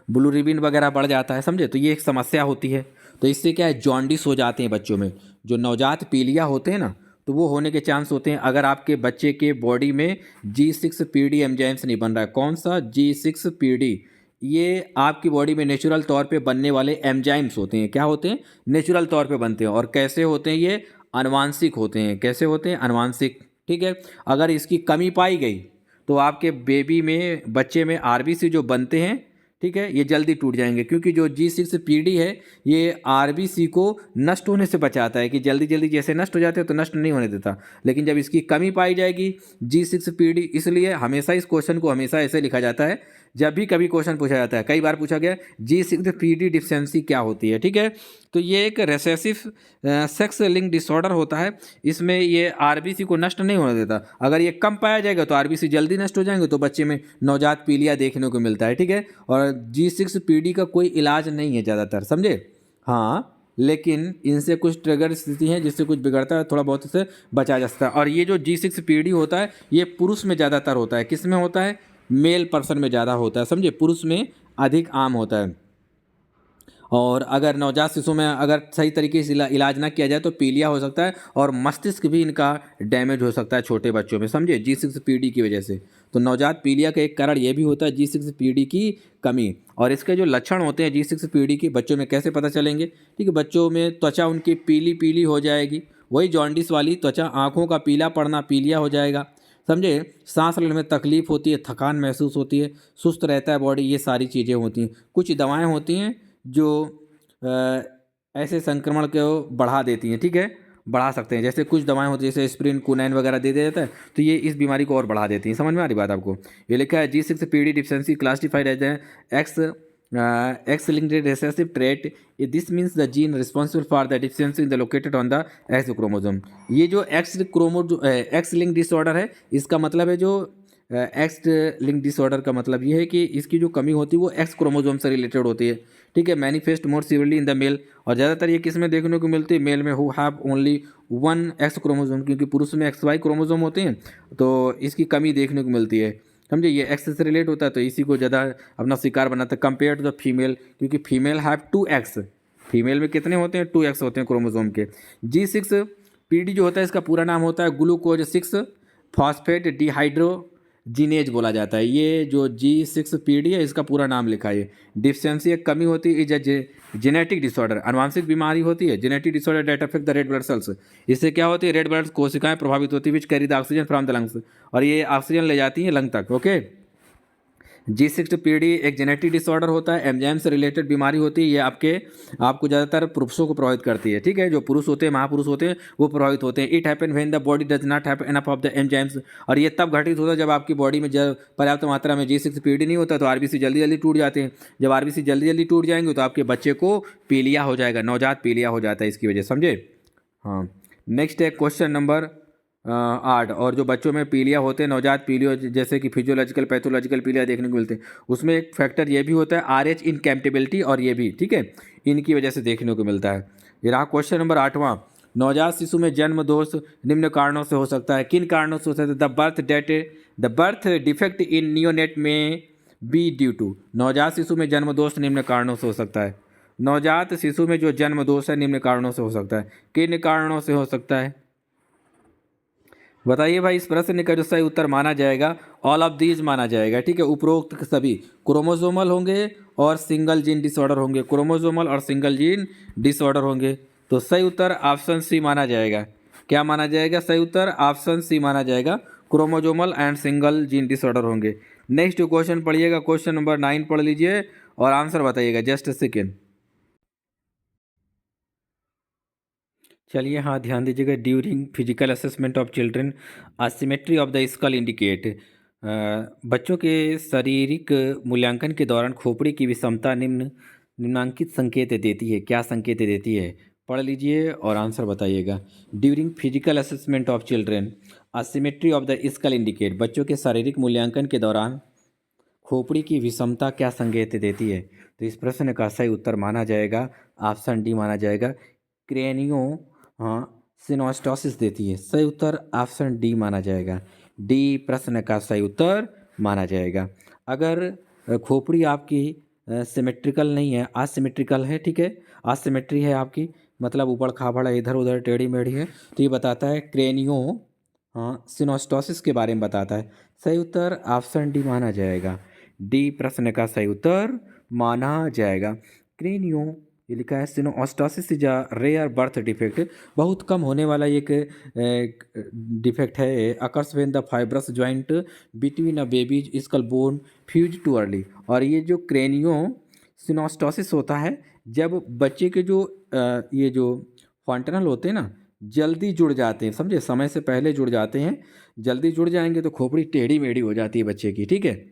ब्लूबिन वगैरह बढ़ जाता है, समझे। तो ये एक समस्या होती है। तो इससे क्या है, जॉन्डिस हो जाते हैं बच्चों में, जो नवजात पीलिया होते हैं ना, तो वो होने के चांस होते हैं अगर आपके बच्चे के बॉडी में G6PD एंजाइम्स नहीं बन रहा है। कौन सा? G6PD। ये आपकी बॉडी में नेचुरल तौर पे बनने वाले एंजाइम्स होते हैं। क्या होते हैं? नेचुरल तौर पे बनते हैं। और कैसे होते हैं ये? आनुवांशिक होते हैं। कैसे होते हैं? आनुवांशिक, ठीक है। अगर इसकी कमी पाई गई तो आपके बेबी में, बच्चे में आरबीसी जो बनते हैं, ठीक है, ये जल्दी टूट जाएंगे, क्योंकि जो G6PD है ये आरबीसी को नष्ट होने से बचाता है, कि जल्दी जल्दी जैसे नष्ट हो जाते हैं तो नष्ट नहीं होने देता। लेकिन जब इसकी कमी पाई जाएगी G6PD, इसलिए हमेशा इस क्वेश्चन को हमेशा ऐसे लिखा जाता है, जब भी कभी क्वेश्चन पूछा जाता है, कई बार पूछा गया G6PD डिफिशियंसी क्या होती है, ठीक है। तो ये एक रेसेसिव सेक्स लिंक डिसऑर्डर होता है। इसमें ये आरबीसी को नष्ट नहीं होने देता। अगर ये कम पाया जाएगा तो आरबीसी जल्दी नष्ट हो जाएंगे, तो बच्चे में नवजात पीलिया देखने को मिलता है, ठीक है। और G6PD का कोई इलाज नहीं है ज़्यादातर, समझे। हाँ, लेकिन इनसे कुछ ट्रिगर स्थिति है जिससे कुछ बिगड़ता है, थोड़ा बहुत इसे बचाया जा सकता है। और ये जो G6PD होता है ये पुरुष में ज़्यादातर होता है। किस में होता है? मेल पर्सन में ज़्यादा होता है, समझे, पुरुष में अधिक आम होता है। और अगर नवजात शिशु में अगर सही तरीके से इलाज ना किया जाए तो पीलिया हो सकता है, और मस्तिष्क भी इनका डैमेज हो सकता है छोटे बच्चों में, समझे, G6PD की वजह से। तो नवजात पीलिया का एक कारण ये भी होता है G6PD की कमी। और इसके जो लक्षण होते हैं G6PD के, बच्चों में कैसे पता चलेंगे? ठीक है, बच्चों में त्वचा उनकी पीली पीली हो जाएगी, वही जॉन्डिस वाली त्वचा, आँखों का पीला पड़ना, पीलिया हो जाएगा, समझे। सांस लेने में तकलीफ होती है, थकान महसूस होती है, सुस्त रहता है बॉडी, ये सारी चीज़ें होती हैं। कुछ दवाएं होती हैं जो ऐसे संक्रमण को बढ़ा देती हैं, ठीक है, बढ़ा सकते हैं। जैसे कुछ दवाएं होती हैं, जैसे एस्पिरिन, कुनैन वगैरह दे दिया जाता है, तो ये इस बीमारी को और बढ़ा देती हैं। समझ में आ रही बात आपको? ये लिखा है G6PD deficiency classified as X X-linked recessive trait. This means the gene responsible for the deficiency is located on the X chromosome. ये जो X लिंक डिसऑर्डर है, इसका मतलब है जो एक्स लिंक डिसऑर्डर का मतलब ये है कि इसकी जो कमी होती है वो एक्स क्रोमोसोम से रिलेटेड होती है, ठीक है। Manifest more severely in the male, और ज़्यादातर ये किस में देखने को मिलती है? मेल में, who have only one x chromosome, क्योंकि पुरुष में XY क्रोमोसोम होते हैं, तो इसकी कमी देखने को मिलती है, समझे। ये एक्स से रिलेट होता है, तो इसी को ज़्यादा अपना शिकार बनाता है कंपेयर टू द फीमेल, क्योंकि फीमेल हैव 2X, फीमेल में कितने होते हैं? 2X होते हैं क्रोमोसोम के। G6PD जो होता है इसका पूरा नाम होता है ग्लूकोज 6 फॉस्फेट डिहाइड्रोजिनेज बोला जाता है। ये जो G6PD है इसका पूरा नाम लिखा है। डिफिशियंसी एक कमी होती है, इज जेनेटिक डिसऑर्डर, अनुवांशिक बीमारी होती है, genetic disorder that affect the red blood cells. इससे क्या होती है? रेड ब्लड कोशिकाएं प्रभावित होती है, which carry the oxygen from the lungs, और ये ऑक्सीजन ले जाती हैं लंग तक, ओके। G6PD एक जेनेटिक डिसऑर्डर होता है, एंजाइम से रिलेटेड बीमारी होती है। ये आपको ज़्यादातर पुरुषों को प्रभावित करती है, ठीक है। जो पुरुष होते हैं, महापुरुष होते हैं, वो प्रभावित होते हैं। It happen when the body does not have enough of the enzymes, और ये तब घटित होता है जब आपकी बॉडी में जब पर्याप्त मात्रा में G6PD नहीं होता, तो आरबीसी जल्दी जल्दी टूट जाते हैं। जब आरबीसी जल्दी जल्दी टूट जाएंगे तो आपके बच्चे को पीलिया हो जाएगा, नवजात पीलिया हो जाता है इसकी वजह, समझे। हाँ, नेक्स्ट है क्वेश्चन नंबर 8। और जो बच्चों में पीलिया होते हैं, नवजात पीलिया, जैसे कि फिजियोलॉजिकल पैथोलॉजिकल पीलिया देखने को मिलते हैं, उसमें एक फैक्टर ये भी होता है RH इनकैम्पेबिलिटी, और ये भी, ठीक है, इनकी वजह से देखने को मिलता है। ये रहा क्वेश्चन नंबर 8वां। नवजात शिशु में जन्म दोष निम्न कारणों से हो सकता है। किन कारणों से हो सकता है? The birth defect in neonate में बी ड्यू टू। नवजात शिशु में जन्म दोष निम्न कारणों से हो सकता है। नवजात शिशु में जो जन्म दोष है निम्न कारणों से हो सकता है। किन कारणों से हो सकता है? बताइए भाई। इस प्रश्न का जो सही उत्तर माना जाएगा, ऑल ऑफ दीज माना जाएगा, ठीक है। उपरोक्त सभी क्रोमोसोमल होंगे और सिंगल जीन डिसऑर्डर होंगे, क्रोमोसोमल और सिंगल जीन डिसऑर्डर होंगे। तो सही उत्तर ऑप्शन सी माना जाएगा। क्या माना जाएगा? सही उत्तर ऑप्शन सी माना जाएगा, chromosomal and single gene disorder होंगे। नेक्स्ट क्वेश्चन पढ़िएगा, क्वेश्चन नंबर 9 पढ़ लीजिए और आंसर बताइएगा, जस्ट सेकेंड। चलिए, हाँ, ध्यान दीजिएगा। During physical assessment of children asymmetry of the skull indicate. बच्चों के शारीरिक मूल्यांकन के दौरान खोपड़ी की विषमता निम्नांकित संकेत देती है। क्या संकेत देती है? पढ़ लीजिए और आंसर बताइएगा। During physical assessment of children asymmetry of the skull indicate. बच्चों के शारीरिक मूल्यांकन के दौरान खोपड़ी की विषमता क्या संकेत देती है? तो इस प्रश्न का सही उत्तर माना जाएगा ऑप्शन डी माना जाएगा, क्रेनियो सिनोस्टोसिस देती है। सही उत्तर ऑप्शन डी माना जाएगा। डी प्रश्न का सही उत्तर माना जाएगा। अगर खोपड़ी आपकी सिमेट्रिकल नहीं है, असिमेट्रिकल है, ठीक है, असिमेट्री है आपकी, मतलब ऊबड़ खाबड़ है, इधर उधर टेढ़ी मेढ़ी है, तो ये बताता है क्रेनियो सिनोस्टोसिस के बारे में बताता है। सही उत्तर ऑप्शन डी माना जाएगा। डी प्रश्न का सही उत्तर माना जाएगा। क्रेनियो, ये लिखा है, synostosis is a rare birth defect. बहुत कम होने वाला एक डिफेक्ट है। Occurs when the fibrous joint between a baby's skull bone fuse too early. और ये जो क्रेनियो सिनोस्टोसिस होता है जब बच्चे के जो ये जो फॉन्टनल होते हैं ना, जल्दी जुड़ जाते हैं, समझे, समय से पहले जुड़ जाते हैं। जल्दी जुड़ जाएंगे तो खोपड़ी टेढ़ी मेढ़ी हो जाती है बच्चे की, ठीक है,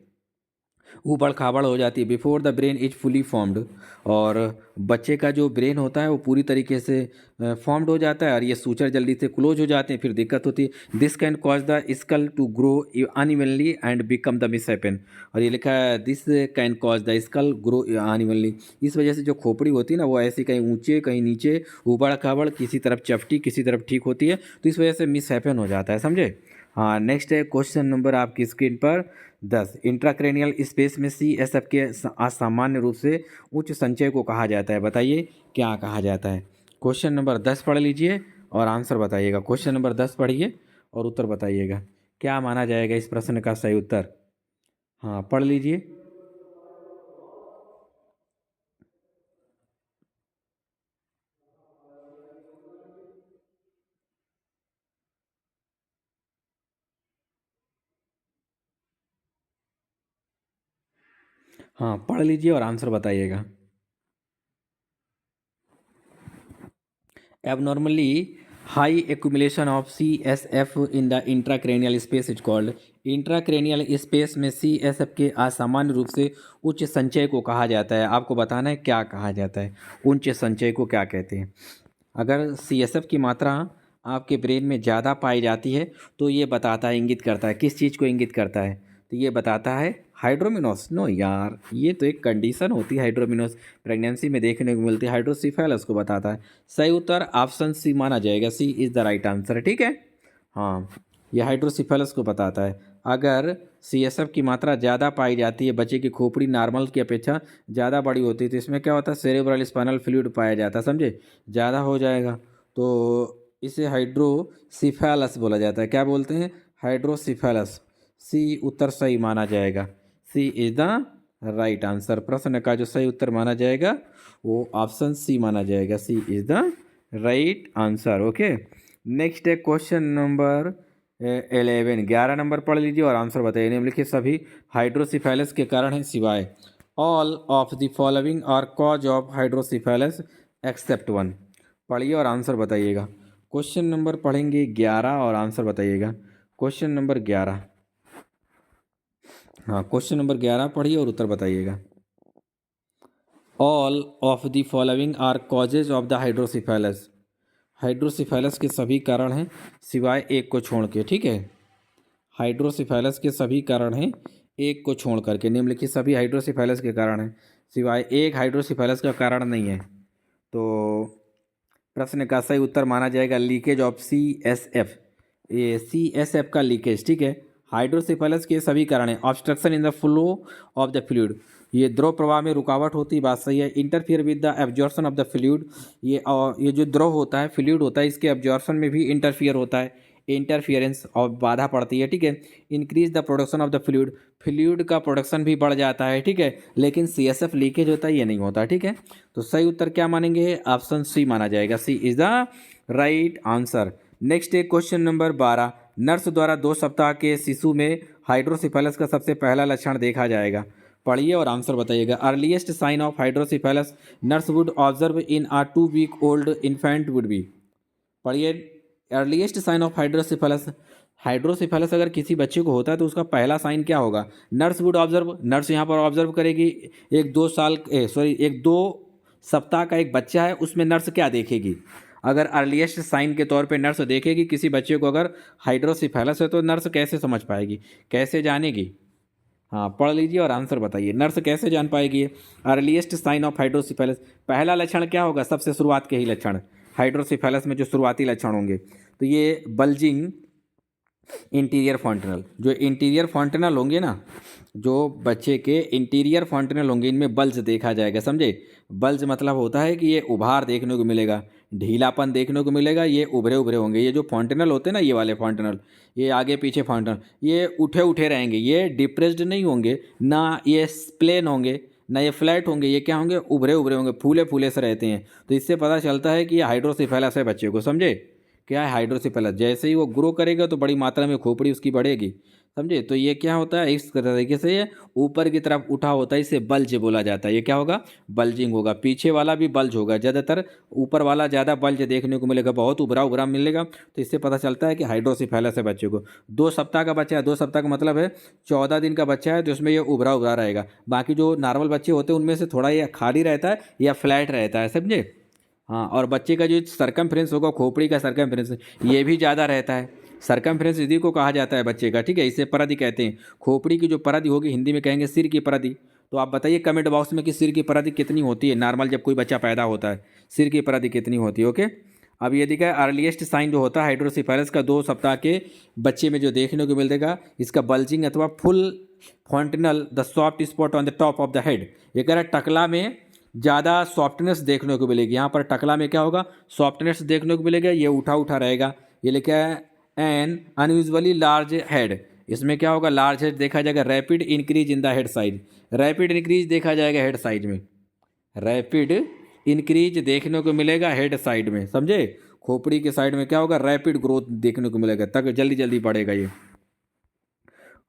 ऊबड़ खाबड़ हो जाती है। Before the brain is fully formed. और बच्चे का जो ब्रेन होता है वो पूरी तरीके से फॉर्म्ड हो जाता है और ये सूचर जल्दी से क्लोज हो जाते हैं, फिर दिक्कत होती है। This can cause the skull to grow unevenly and become the misshapen. और ये लिखा है, this can cause the skull grow unevenly. इस वजह से जो खोपड़ी होती है ना, वो ऐसी कहीं ऊंचे कहीं नीचे, ऊबड़ खाबड़, किसी तरफ चपटी किसी तरफ ठीक होती है, तो इस वजह से मिसहैपन हो जाता है, समझे। हाँ, नेक्स्ट है क्वेश्चन नंबर आपकी स्क्रीन पर 10। इंट्राक्रेनियल स्पेस में CSF के असामान्य रूप से उच्च संचय को कहा जाता है। बताइए क्या कहा जाता है? क्वेश्चन नंबर 10 पढ़ लीजिए और आंसर बताइएगा। क्वेश्चन नंबर 10 पढ़िए और उत्तर बताइएगा। क्या माना जाएगा इस प्रश्न का सही उत्तर? हाँ, पढ़ लीजिए। हाँ, पढ़ लीजिए और आंसर बताइएगा। Abnormally high accumulation of CSF in the intracranial space is called। Intracranial space में CSF के असामान्य रूप से उच्च संचय को कहा जाता है। आपको बताना है क्या कहा जाता है, उच्च संचय को क्या कहते हैं। अगर CSF की मात्रा आपके ब्रेन में ज़्यादा पाई जाती है तो ये बताता है, इंगित करता है, किस चीज़ को इंगित करता है? तो ये बताता है हाइड्रोमिनोस। नो यार, ये तो एक कंडीशन होती है, हाइड्रोमिनोस प्रेगनेंसी में देखने को मिलती है, हाइड्रोसिफेलस को बताता है। सही उत्तर ऑप्शन सी माना जाएगा। सी इज़ द राइट आंसर, ठीक है। हाँ, ये हाइड्रोसिफेलस को बताता है। अगर CSF की मात्रा ज़्यादा पाई जाती है, बच्चे की खोपड़ी नॉर्मल की अपेक्षा ज़्यादा बड़ी होती है, तो इसमें क्या होता है, सेरेब्रल स्पाइनल फ्लूइड पाया जाता है, समझे। ज़्यादा हो जाएगा तो इसे हाइड्रोसिफेलस बोला जाता है। क्या बोलते हैं? हाइड्रोसिफेलस। सी उत्तर सही माना जाएगा। C is the right answer. प्रश्न का जो सही उत्तर माना जाएगा वो ऑप्शन सी माना जाएगा। C is the right answer. Okay, next है क्वेश्चन नंबर 11। 11 नंबर पढ़ लीजिए और आंसर बताइए। निम्नलिखित सभी हाइड्रोसिफेलस के कारण हैं सिवाय all of the following are cause of hydrocephalus except one. पढ़िए और आंसर बताइएगा। क्वेश्चन नंबर पढ़ेंगे 11 और आंसर बताइएगा। Question number 11। हाँ, क्वेश्चन नंबर 11 पढ़िए और उत्तर बताइएगा। All of the following are causes of the hydrocephalus. Hydrocephalus के सभी कारण हैं सिवाय एक को छोड़ के, ठीक है। हाइड्रोसिफेलस के सभी कारण हैं एक को छोड़ करके। निम्नलिखित सभी हाइड्रोसिफेलस के कारण हैं सिवाय एक हाइड्रोसिफेलस का कारण नहीं है। तो प्रश्न का सही उत्तर माना जाएगा लीकेज ऑफ CSF। ये CSF का लीकेज, ठीक है। हाइड्रोसिफेलस के सभी कारण हैं। Obstruction in the flow of the fluid, ये द्रव प्रवाह में रुकावट होती है, बात सही है। Interfere with the absorption of the fluid, ये जो द्रव होता है, फ्लूइड होता है, इसके एब्जॉर्प्शन में भी इंटरफियर होता है, इंटरफियरेंस और बाधा पड़ती है, ठीक है। Increase the production of the fluid, fluid का प्रोडक्शन भी बढ़ जाता है, ठीक है, लेकिन CSF लीकेज होता है, ये नहीं होता, ठीक है। तो सही उत्तर क्या मानेंगे? ऑप्शन सी माना जाएगा। C is the right answer. Next है क्वेश्चन नंबर 12। नर्स द्वारा 2 सप्ताह के शिशु में हाइड्रोसिफेलस का सबसे पहला लक्षण देखा जाएगा। पढ़िए और आंसर बताइएगा। Earliest sign of hydrocephalus nurse would observe in a 2 week old infant would be. पढ़िए। Earliest sign of hydrocephalus, hydrocephalus अगर किसी बच्चे को होता है तो उसका पहला साइन क्या होगा? नर्स वुड ऑब्जर्व, नर्स यहाँ पर ऑब्जर्व करेगी। एक 2 साल सॉरी एक 2 सप्ताह का एक बच्चा है, उसमें नर्स क्या देखेगी? अगर अर्लीस्ट साइन के तौर पे नर्स देखेगी किसी बच्चे को अगर हाइड्रोसिफेलस है, तो नर्स कैसे समझ पाएगी, कैसे जानेगी? हाँ, पढ़ लीजिए और आंसर बताइए। नर्स कैसे जान पाएगी? अर्लीस्ट साइन ऑफ हाइड्रोसिफेलस, पहला लक्षण क्या होगा? सबसे शुरुआत के ही लक्षण, हाइड्रोसिफेलस में जो शुरुआती लक्षण होंगे, तो ये बल्जिंग इंटीरियर फॉन्टेनल, जो इंटीरियर फॉन्टेनल होंगे ना, जो बच्चे के इंटीरियर फॉन्टेनल होंगे, इनमें बल्ज देखा जाएगा, समझे? बल्ज मतलब होता है कि ये उभार देखने को मिलेगा, ढीलापन देखने को मिलेगा, ये उभरे उभरे होंगे। ये जो फॉन्टेनल होते हैं ना, ये वाले फॉन्टेनल, ये आगे पीछे फॉन्टेनल, ये उठे उठे रहेंगे, ये डिप्रेस्ड नहीं होंगे, ना ये प्लेन होंगे, ना ये फ्लैट होंगे, ये क्या होंगे? उभरे उभरे होंगे, फूले फूले से रहते हैं। तो इससे पता चलता है कि ये हाइड्रोसिफेलस है बच्चे को, समझे? क्या है हाइड्रोसिफेलस? जैसे ही वो ग्रो करेगा तो बड़ी मात्रा में खोपड़ी उसकी बढ़ेगी, समझे? तो ये क्या होता है? इस तरीके से ये ऊपर की तरफ उठा होता है, इसे बल्ज बोला जाता है। ये क्या होगा? बल्जिंग होगा। पीछे वाला भी बल्ज होगा, ज़्यादातर ऊपर वाला ज़्यादा बल्ज देखने को मिलेगा, बहुत उभरा उभरा मिलेगा। तो इससे पता चलता है कि हाइड्रोसिफेलस है बच्चे को। 2 सप्ताह का बच्चा है, 2 सप्ताह का मतलब है 14 दिन का बच्चा है, तो इसमें ये उभरा उभरा रहेगा। बाकी जो नॉर्मल बच्चे होते हैं उनमें से थोड़ा ये खाली रहता है या फ्लैट रहता है, समझे? हाँ, और बच्चे का जो सरकमफ्रेंस होगा, खोपड़ी का सरकमफ्रेंस, ये भी ज़्यादा रहता है। सरकमफ्रेंस इसी को कहा जाता है बच्चे का, ठीक है? इसे परधि कहते हैं। खोपड़ी की जो परधि होगी, हिंदी में कहेंगे सिर की परधि। तो आप बताइए कमेंट बॉक्स में कि सिर की परधि कितनी होती है नॉर्मल जब कोई बच्चा पैदा होता है, सिर की परधि कितनी होती है? ओके। अब ये दिखा है अर्लीस्ट साइन जो होता है हाइड्रोसिफेलस का 2 सप्ताह के बच्चे में जो देखने को मिलेगा, इसका बल्जिंग अथवा full fontanelle the soft spot on the top of the head. ये कह रहा है टकला में ज़्यादा सॉफ्टनेस देखने को मिलेगी। यहाँ पर टकला में क्या होगा? सॉफ्टनेस देखने को मिलेगा, ये उठा उठा रहेगा। ये लिखा है एन अनयूजुअली लार्ज हेड, इसमें क्या होगा? लार्ज हेड देखा जाएगा। Rapid increase in the head size, rapid increase देखा जाएगा हेड साइज में, रैपिड इंक्रीज देखने को मिलेगा हेड साइड में, समझे? खोपड़ी के साइड में क्या होगा? रैपिड ग्रोथ देखने को मिलेगा, तक जल्दी जल्दी बढ़ेगा ये।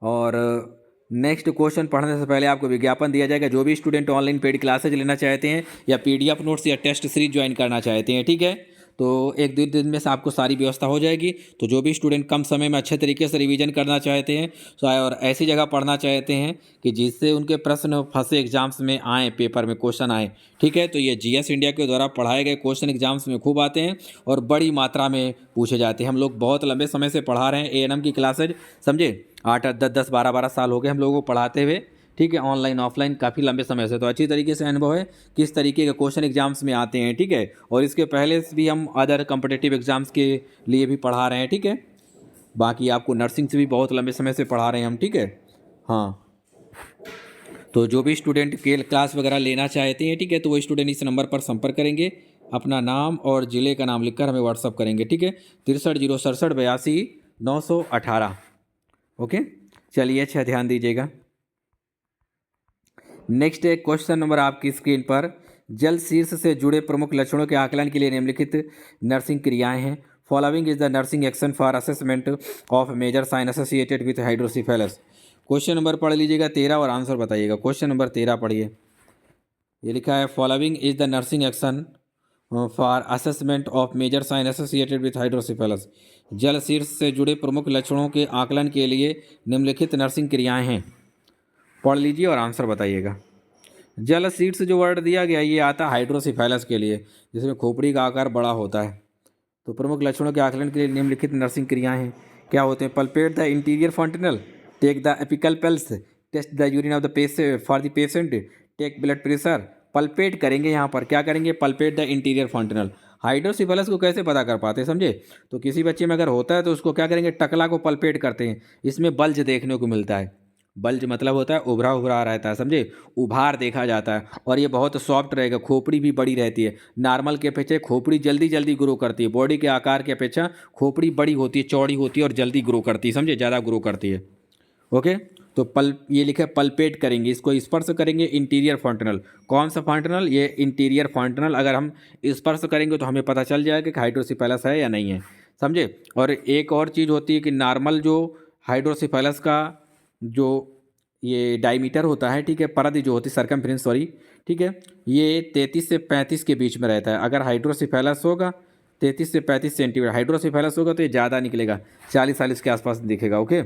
और नेक्स्ट क्वेश्चन पढ़ने से पहले आपको विज्ञापन दिया जाएगा। जो भी स्टूडेंट ऑनलाइन पेड क्लासेज लेना चाहते हैं या पीडीएफ नोट्स या टेस्ट सीरीज ज्वाइन करना चाहते हैं, ठीक है, तो 1-2 दिन में से आपको सारी व्यवस्था हो जाएगी। तो जो भी स्टूडेंट कम समय में अच्छे तरीके से रिवीजन करना चाहते हैं, और ऐसी जगह पढ़ना चाहते हैं कि जिससे उनके प्रश्न फंसे एग्जाम्स में आए, पेपर में क्वेश्चन आए, ठीक है, तो ये जीएस इंडिया के द्वारा पढ़ाए गए क्वेश्चन एग्जाम्स में खूब आते हैं और बड़ी मात्रा में पूछे जाते हैं। हम लोग बहुत लंबे समय से पढ़ा रहे हैं एएनएम की क्लासेज, समझे? 8-8, 10-10, 12-12 साल हो गए हम लोगों को पढ़ाते हुए, ठीक है, ऑनलाइन ऑफलाइन काफ़ी लंबे समय से। तो अच्छी तरीके से अनुभव है किस तरीके के क्वेश्चन एग्जाम्स में आते हैं, ठीक है। और इसके पहले से भी हम अदर कॉम्पिटिटिव एग्जाम्स के लिए भी पढ़ा रहे हैं, ठीक है। बाकी आपको नर्सिंग से भी बहुत लंबे समय से पढ़ा रहे हैं हम, ठीक है। हाँ, तो जो भी स्टूडेंट के क्लास वगैरह लेना चाहते हैं, ठीक है, तो वो स्टूडेंट इस नंबर पर संपर्क करेंगे, अपना नाम और ज़िले का नाम लिखकर हमें व्हाट्सअप करेंगे, ठीक है। 63 067 82 918। ओके, चलिए, अच्छा ध्यान दीजिएगा। नेक्स्ट एक क्वेश्चन नंबर आपकी स्क्रीन पर, जल शीर्ष से जुड़े प्रमुख लक्षणों के आकलन के लिए निम्नलिखित नर्सिंग क्रियाएं हैं। Following is the nursing action for assessment of major sign associated with hydrocephalus. Question number पढ़ लीजिएगा 13 और आंसर बताइएगा। क्वेश्चन नंबर 13 पढ़िए। ये लिखा है following is the nursing action for assessment of major sign associated with hydrocephalus. जल शीर्ष से जुड़े प्रमुख लक्षणों के आकलन के लिए निम्नलिखित नर्सिंग क्रियाएं हैं। पढ़ लीजिए और आंसर बताइएगा। जल शीर्ष जो वर्ड दिया गया ये आता है हाइड्रोसिफेलस के लिए, जिसमें खोपड़ी का आकार बड़ा होता है। तो प्रमुख लक्षणों के आकलन के लिए निम्नलिखित नर्सिंग क्रियाएं हैं, क्या होते हैं? Palpate the anterior fontanelle, take the apical pulse, test the urine of the patient for the patient, take blood pressure. Palpate करेंगे, यहाँ पर क्या करेंगे? Palpate the anterior fontanelle. Hydrocephalus को कैसे पता कर पाते हैं, समझे? तो किसी बच्चे में अगर होता है तो उसको क्या करेंगे? टकला को पल्पेट करते हैं, इसमें बल्ज देखने को मिलता है। बल्ज मतलब होता है उभरा उभरा रहता है, समझे? उभार देखा जाता है, और ये बहुत सॉफ्ट रहेगा। खोपड़ी भी बड़ी रहती है, नॉर्मल के अपेक्षा खोपड़ी जल्दी जल्दी ग्रो करती है। बॉडी के आकार के अपेक्षा खोपड़ी बड़ी होती है, चौड़ी होती है और जल्दी ग्रो करती है, समझे? ज़्यादा ग्रो करती है। ओके, तो ये लिखा है पल्पेट करेंगे, इसको स्पर्श करेंगे इंटीरियर फॉन्टेनल। कौन सा फॉन्टेनल? ये इंटीरियर फॉन्टेनल। अगर हम स्पर्श करेंगे तो हमें पता चल जाएगा कि हाइड्रोसिफेलस है या नहीं है, समझे? और एक और चीज़ होती है कि नॉर्मल जो हाइड्रोसिफेलस का जो ये डायमीटर होता है, ठीक है, परत जो होती है सरकमफ्रेंस, सॉरी, ठीक है, ये 33 से 35 के बीच में रहता है। अगर हाइड्रोसिफेलस होगा 33 से 35 सेंटीमीटर। हाइड्रोसेफेलस होगा तो ये ज़्यादा निकलेगा, 40-40 के आसपास दिखेगा। ओके,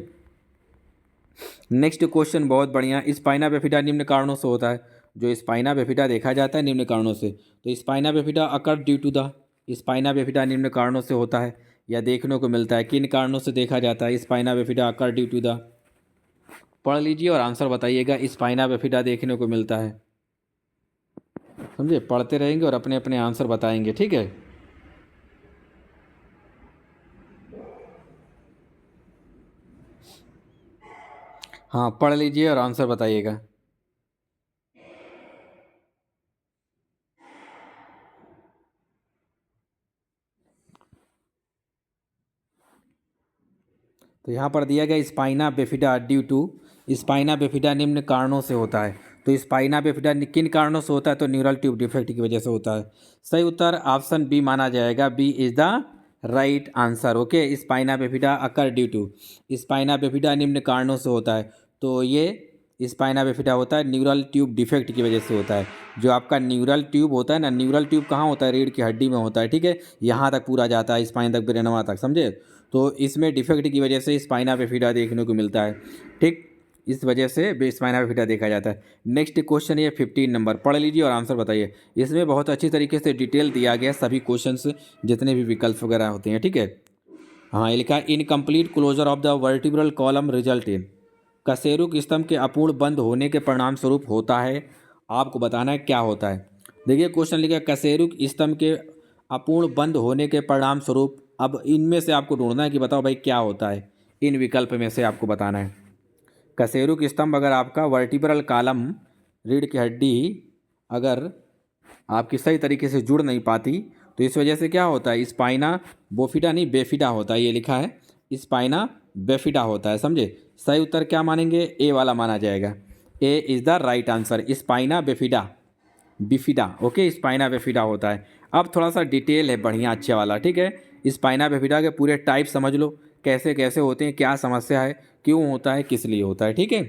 नेक्स्ट क्वेश्चन बहुत बढ़िया। स्पाइना बिफिडा निम्न कारणों से होता है। जो स्पाइना बिफिडा देखा जाता है निम्न कारणों से, तो spina bifida occur due to the, spina bifida निम्न कारणों से होता है या देखने को मिलता है। किन कारणों से देखा जाता है spina bifida occur due to the? पढ़ लीजिए और आंसर बताइएगा। स्पाइना बिफिडा देखने को मिलता है, समझे, पढ़ते रहेंगे और अपने अपने आंसर बताएंगे, ठीक है। हाँ, पढ़ लीजिए और आंसर बताइएगा। तो यहाँ पर दिया गया spina bifida due to, spina bifida निम्न कारणों से होता है। तो स्पाइना बिफिडा किन कारणों से होता है? तो न्यूरल ट्यूब डिफेक्ट की वजह से होता है। सही उत्तर ऑप्शन बी माना जाएगा। B is the right answer. Okay, spina bifida occur due to, spina bifida निम्न कारणों से होता है। तो ये स्पाइना बिफिडा होता है न्यूरल ट्यूब डिफेक्ट की वजह से होता है। जो आपका न्यूरल ट्यूब होता है ना, न्यूरल ट्यूब कहाँ होता है? रीढ़ की हड्डी में होता है, ठीक है। यहाँ तक पूरा जाता है, स्पाइन तक, ब्रेनवा तक, समझे। तो इसमें डिफेक्ट की वजह से स्पाइना बिफिडा देखने को मिलता है, ठीक। इस वजह से स्पाइना बिफिडा देखा जाता है। नेक्स्ट क्वेश्चन ये 15 नंबर, पढ़ लीजिए और आंसर बताइए। इसमें बहुत अच्छी तरीके से डिटेल दिया गया सभी क्वेश्चंस, जितने भी विकल्प वगैरह होते हैं, ठीक है। हाँ, ये लिखा है incomplete closure of the vertebral column result in, कशेरुक स्तंभ के अपूर्ण बंद होने के परिणाम स्वरूप होता है। आपको बताना है क्या होता है। देखिए क्वेश्चन लिखा है कशेरुक स्तंभ के अपूर्ण बंद होने के परिणाम स्वरूप। अब इनमें से आपको ढूंढना है कि बताओ भाई क्या होता है। इन विकल्प में से आपको बताना है। कशेरुक स्तंभ अगर आपका वर्टिब्रल कॉलम, रीढ़ की हड्डी अगर आपकी सही तरीके से जुड़ नहीं पाती, तो इस वजह से क्या होता है? स्पाइना बोफिडा नहीं बेफिडा होता है। ये लिखा है स्पाइना बेफिडा होता है, समझे। सही उत्तर क्या मानेंगे? ए वाला माना जाएगा। A is the right answer, spina bifida, bifida. Okay, spina bifida होता है। अब थोड़ा सा डिटेल है बढ़िया अच्छे वाला, ठीक है। स्पाइना बेफिडा के पूरे टाइप समझ लो, कैसे कैसे होते हैं, क्या समस्या है, क्यों होता है, किस लिए होता है, ठीक है।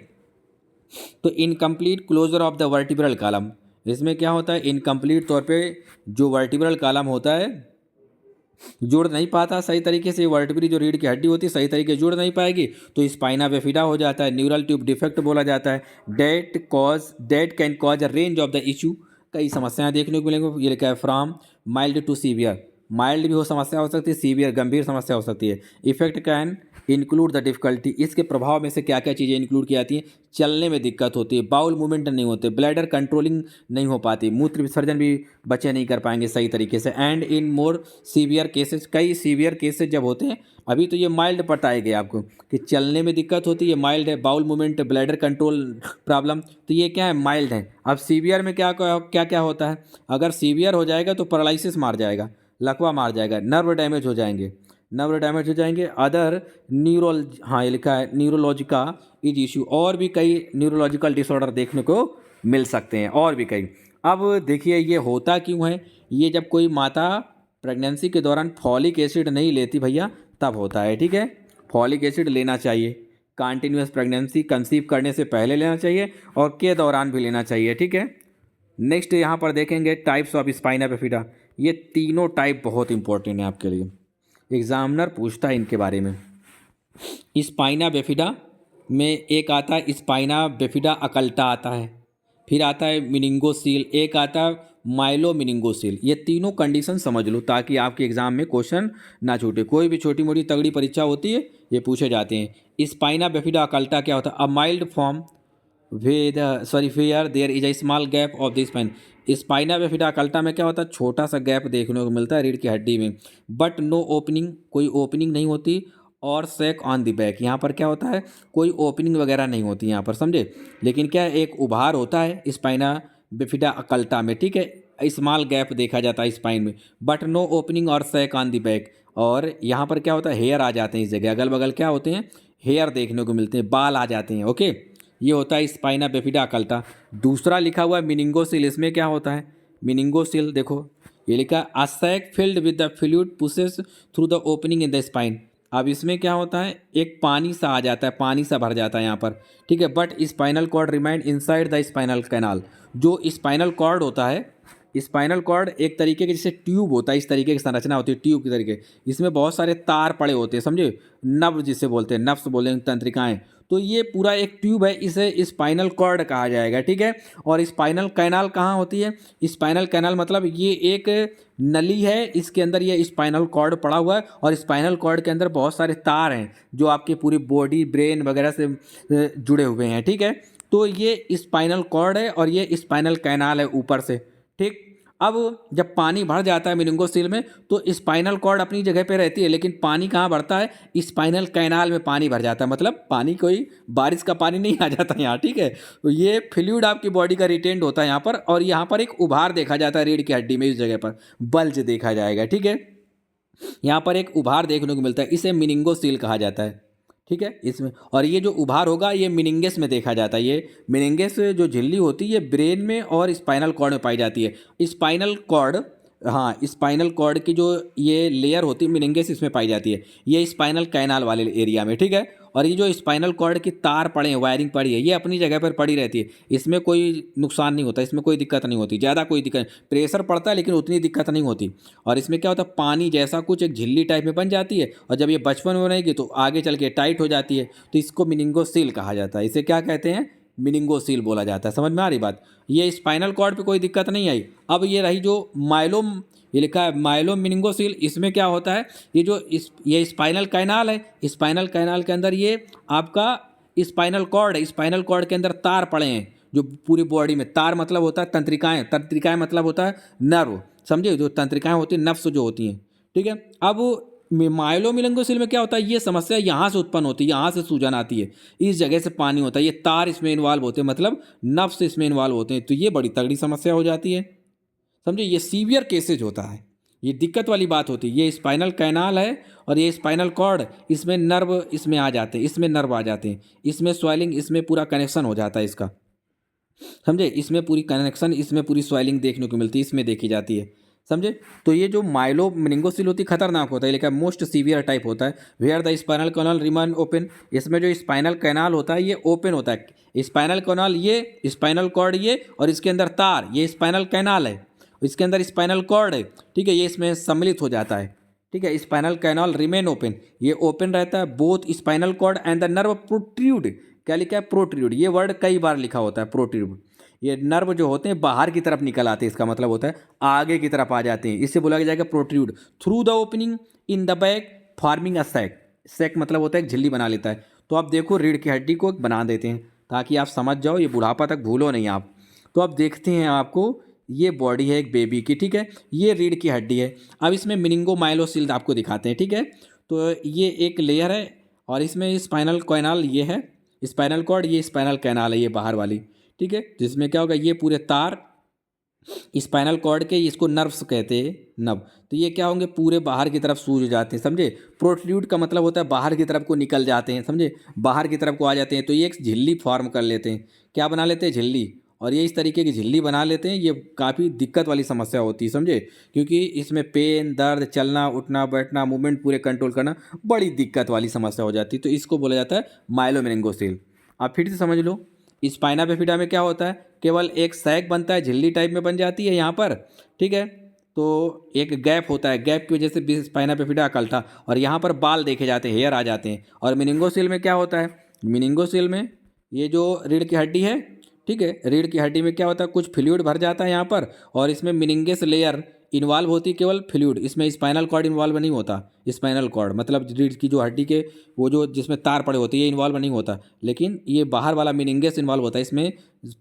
तो incomplete closure of the vertebral column, इसमें क्या होता है? इनकम्प्लीट तौर पे जो वर्टिब्रल कॉलम होता है जुड़ नहीं पाता सही तरीके से। वर्टिब्री जो रीढ़ की हड्डी होती है सही तरीके से जुड़ नहीं पाएगी, तो स्पाइना बिफिडा हो जाता है। न्यूरल ट्यूब डिफेक्ट बोला जाता है। That can cause a range of the issue, कई समस्याएं देखने को मिलेंगी। ये लिखा है from mild to severe, mild भी हो समस्या हो सकती है, सीवियर गंभीर समस्या हो सकती है। Effect can include the difficulty, इसके प्रभाव में से क्या क्या चीज़ें इंक्लूड की जाती हैं? चलने में दिक्कत होती है, बाउल मूवमेंट नहीं होते, ब्लैडर कंट्रोलिंग नहीं हो पाती, मूत्र विसर्जन भी बच्चे नहीं कर पाएंगे सही तरीके से। And in more severe cases, कई सीवियर केसेस जब होते हैं, अभी तो ये माइल्ड बताए गए आपको कि चलने में दिक्कत होती है, माइल्ड है। Bowel movement, bladder control problem, तो ये क्या है? माइल्ड है। अब सीवियर में क्या क्या क्या होता है? अगर सीवियर हो जाएगा तो पैरालिसिस मार जाएगा, लकवा मार जाएगा, नर्व डैमेज हो जाएंगे, नर्व डैमेज हो जाएंगे। अदर न्यूरोल, हाँ ये लिखा है न्यूरोलॉजिका इज इशू, और भी कई न्यूरोलॉजिकल डिसऑर्डर देखने को मिल सकते हैं, और भी कई। अब देखिए ये होता क्यों है? ये जब कोई माता प्रेगनेंसी के दौरान फॉलिक एसिड नहीं लेती भैया, तब होता है, ठीक है। फॉलिक एसिड लेना चाहिए, कंटिन्यूस प्रेगनेंसी, कंसीव करने से पहले लेना चाहिए और के दौरान भी लेना चाहिए, ठीक है। नेक्स्ट यहाँ पर देखेंगे टाइप्स ऑफ स्पाइना बिफिडा। ये तीनों टाइप बहुत इंपॉर्टेंट है आपके लिए, एग्जामिनर पूछता है इनके बारे में। स्पाइना बिफिडा में एक आता है स्पाइना बिफिडा अकल्टा आता है, फिर आता है मिनिंगोसील, एक आता है माइलो मिनिंगोसील। ये तीनों कंडीशन समझ लो ताकि आपके एग्जाम में क्वेश्चन ना छूटे। कोई भी छोटी मोटी तगड़ी परीक्षा होती है ये पूछे जाते हैं। स्पाइना बिफिडा अकल्टा क्या होता है? A mild form where there is a small gap of the spine. Spina bifida occulta में क्या होता है? छोटा सा गैप देखने को मिलता है रीढ़ की हड्डी में, बट नो ओपनिंग, कोई ओपनिंग नहीं होती। और सैक ऑन द बैक, यहाँ पर क्या होता है? कोई ओपनिंग वगैरह नहीं होती यहाँ पर, समझे। लेकिन क्या है? एक उभार होता है स्पाइना बिफिडा अकल्टा में, ठीक है। स्मॉल गैप देखा जाता है स्पाइन में, बट नो ओपनिंग और सैक ऑन द बैक। और यहाँ पर क्या होता है? हेयर आ जाते हैं इस जगह, अगल बगल क्या होते हैं? हेयर देखने को मिलते हैं, बाल आ जाते हैं। ओके, ये होता है स्पाइना बिफिडा अकल्टा। दूसरा लिखा हुआ है मिनिंगोसिल, इसमें क्या होता है? मिनिंगोसिल देखो ये लिखा है, a sac filled with the fluid pushes through the opening in the spine. अब इसमें क्या होता है? एक पानी सा आ जाता है, पानी सा भर जाता है यहाँ पर, ठीक है। But spinal cord remained inside the spinal canal, जो स्पाइनल कॉर्ड होता है स्पाइनल कॉर्ड एक तरीके के जैसे ट्यूब होता है, इस तरीके की संरचना होती है ट्यूब की तरीके, इसमें बहुत सारे तार पड़े होते हैं, समझे, नर्व जिसे बोलते हैं, नर्व्स बोलेंगे, तंत्रिकाएं। तो ये पूरा एक ट्यूब है, इसे स्पाइनल कॉर्ड कहा जाएगा, ठीक है। और स्पाइनल कैनाल कहाँ होती है? स्पाइनल कैनाल मतलब ये एक नली है, इसके अंदर ये स्पाइनल कॉर्ड पड़ा हुआ है, और स्पाइनल कॉर्ड के अंदर बहुत सारे तार हैं जो आपकी पूरी बॉडी, ब्रेन वगैरह से जुड़े हुए हैं, ठीक है। तो ये स्पाइनल कॉर्ड है और ये स्पाइनल कैनाल है ऊपर से, ठीक। अब जब पानी भर जाता है मेनिंगोसील में तो स्पाइनल कॉर्ड अपनी जगह पे रहती है, लेकिन पानी कहाँ भरता है? स्पाइनल कैनाल में पानी भर जाता है, मतलब पानी कोई बारिश का पानी नहीं आ जाता यहाँ, ठीक है। तो ये फ्लूइड आपकी बॉडी का रिटेंड होता है यहाँ पर, और यहाँ पर एक उभार देखा जाता है रीढ़ की हड्डी में, इस जगह पर बल्ज देखा जाएगा, ठीक है। यहाँ पर एक उभार देखने को मिलता है, इसे मेनिंगोसील कहा जाता है, ठीक है। इसमें और ये जो उभार होगा ये मेनिंगस में देखा जाता है। ये मेनिंगस जो झिल्ली होती है ये ब्रेन में और स्पाइनल कॉर्ड में पाई जाती है। स्पाइनल कॉर्ड, हाँ, स्पाइनल कॉर्ड की जो ये लेयर होती है मेनिंगस, इसमें पाई जाती है, ये स्पाइनल कैनाल वाले एरिया में, ठीक है। और ये जो स्पाइनल कॉर्ड की तार पड़े हैं, वायरिंग पड़ी है, ये अपनी जगह पर पड़ी रहती है, इसमें कोई नुकसान नहीं होता, इसमें कोई दिक्कत नहीं होती, ज़्यादा कोई दिक्कत, प्रेशर पड़ता है लेकिन उतनी दिक्कत नहीं होती। और इसमें क्या होता है, पानी जैसा कुछ एक झिल्ली टाइप में बन जाती है, और जब ये बचपन में बनेगी तो आगे चल के टाइट हो जाती है, तो इसको मेनिंगोसील कहा जाता है। इसे क्या कहते हैं? मेनिंगोसील बोला जाता है। समझ में आ रही बात? ये स्पाइनल कॉर्ड पे कोई दिक्कत नहीं आई। अब ये रही जो माइलोम, ये लिखा है माइलोम मेनिंगोसील, इसमें क्या होता है, ये स्पाइनल कैनाल है, स्पाइनल कैनाल के अंदर ये आपका स्पाइनल कॉर्ड है, स्पाइनल कॉर्ड के अंदर तार पड़े हैं जो पूरी बॉडी में, तार मतलब होता है तंत्रिकाएं, तंत्रिकाएं मतलब होता है नर्व, समझे, जो तंत्रिकाएं होती हैं, नर्व्स जो होती हैं, ठीक है। अब माइलोमेनिंगोसील में क्या होता है, ये समस्या यहाँ से उत्पन्न होती है, यहाँ से सूजन आती है, इस जगह से पानी होता है, ये तार इसमें इन्वॉल्व होते हैं, मतलब नर्व्स इसमें इन्वॉल्व होते हैं, तो ये बड़ी तगड़ी समस्या हो जाती है, समझे। ये सीवियर केसेज होता है, ये दिक्कत वाली बात होती है। ये स्पाइनल कैनाल है और ये स्पाइनल कॉर्ड, इसमें नर्व इसमें आ जाते हैं, इसमें नर्व आ जाते हैं, इसमें स्वेलिंग, इसमें पूरा कनेक्शन हो जाता है इसका, समझे, इसमें पूरी कनेक्शन, इसमें पूरी स्वेलिंग देखने को मिलती है, इसमें देखी जाती है, समझे। तो ये जो माइलो मेनिंगोसील होती है खतरनाक होता है, लेकिन मोस्ट सीवियर टाइप होता है, where the spinal canal remain open, इसमें जो स्पाइनल कैनाल होता है ये ओपन होता है, स्पाइनल कैनाल ये, स्पाइनल कॉर्ड ये, और इसके अंदर तार, ये स्पाइनल कैनाल है, इसके अंदर स्पाइनल कॉर्ड है, ठीक है, ये इसमें सम्मिलित हो जाता है, ठीक है। स्पाइनल कैनाल रिमेन ओपन, ये ओपन रहता है, both spinal cord and the nerve protrude, क्या लिखा है? प्रोट्रूड, ये वर्ड कई बार लिखा होता है, प्रोट्रूड, ये नर्व जो होते हैं बाहर की तरफ निकल आते हैं, इसका मतलब होता है आगे की तरफ आ जाते हैं, इससे बोला जाएगा protrude, through the opening in the back forming a sac, sac मतलब होता है एक झिल्ली बना लेता है। तो आप देखो रीढ़ की हड्डी को बना देते हैं ताकि आप समझ जाओ, ये बुढ़ापा तक भूलो नहीं आप। तो अब देखते हैं आपको, ये बॉडी है एक बेबी की, ठीक है, ये रीढ़ की हड्डी है। अब इसमें मेनिंगोमाइलोसील आपको दिखाते हैं, ठीक है। तो ये एक लेयर है और इसमें स्पाइनल कैनाल ये है, स्पाइनल कॉर्ड, ये स्पाइनल कैनाल है, ये बाहर वाली, ठीक है, जिसमें क्या होगा, ये पूरे तार स्पाइनल कॉर्ड के, इसको नर्व्स कहते हैं, नर्व, तो ये क्या होंगे, पूरे बाहर की तरफ सूज जाते हैं, समझे। प्रोट्रूड का मतलब होता है बाहर की तरफ को निकल जाते हैं, समझे, बाहर की तरफ को आ जाते हैं, तो ये एक झिल्ली फॉर्म कर लेते हैं, क्या बना लेते हैं? झिल्ली। और ये इस तरीके की झिल्ली बना लेते हैं, ये काफ़ी दिक्कत वाली समस्या होती है, समझे, क्योंकि इसमें पेन, दर्द, चलना उठना बैठना, मूवमेंट पूरे कंट्रोल करना बड़ी दिक्कत वाली समस्या हो जाती है, तो इसको बोला जाता है माइलोमेनिंगोसील। आप फिर से समझ लो, स्पाइना बिफिडा में क्या होता है, केवल एक सैक बनता है, झिल्ली टाइप में बन जाती है यहाँ पर, ठीक है। तो एक गैप होता है, गैप की वजह से स्पाइना बिफिडा अकलता, और यहाँ पर बाल देखे जाते हैं, हेयर आ जाते हैं। और मेनिंगोसील में क्या होता है, मेनिंगोसील में ये जो रीढ़ की हड्डी है, ठीक है, रीढ़ की हड्डी में क्या होता है, कुछ फ्लूइड भर जाता है यहाँ पर, और इसमें मेनिंगस लेयर इन्वॉल्व होती है, केवल फ्लूइड, इसमें स्पाइनल कॉर्ड इन्वॉल्व नहीं होता। स्पाइनल कॉर्ड मतलब रीढ़ की जो हड्डी के वो जो जिसमें तार पड़े होते हैं ये इन्वॉल्व नहीं होता, लेकिन ये बाहर वाला मेनिंगस इन्वॉल्व होता है, इसमें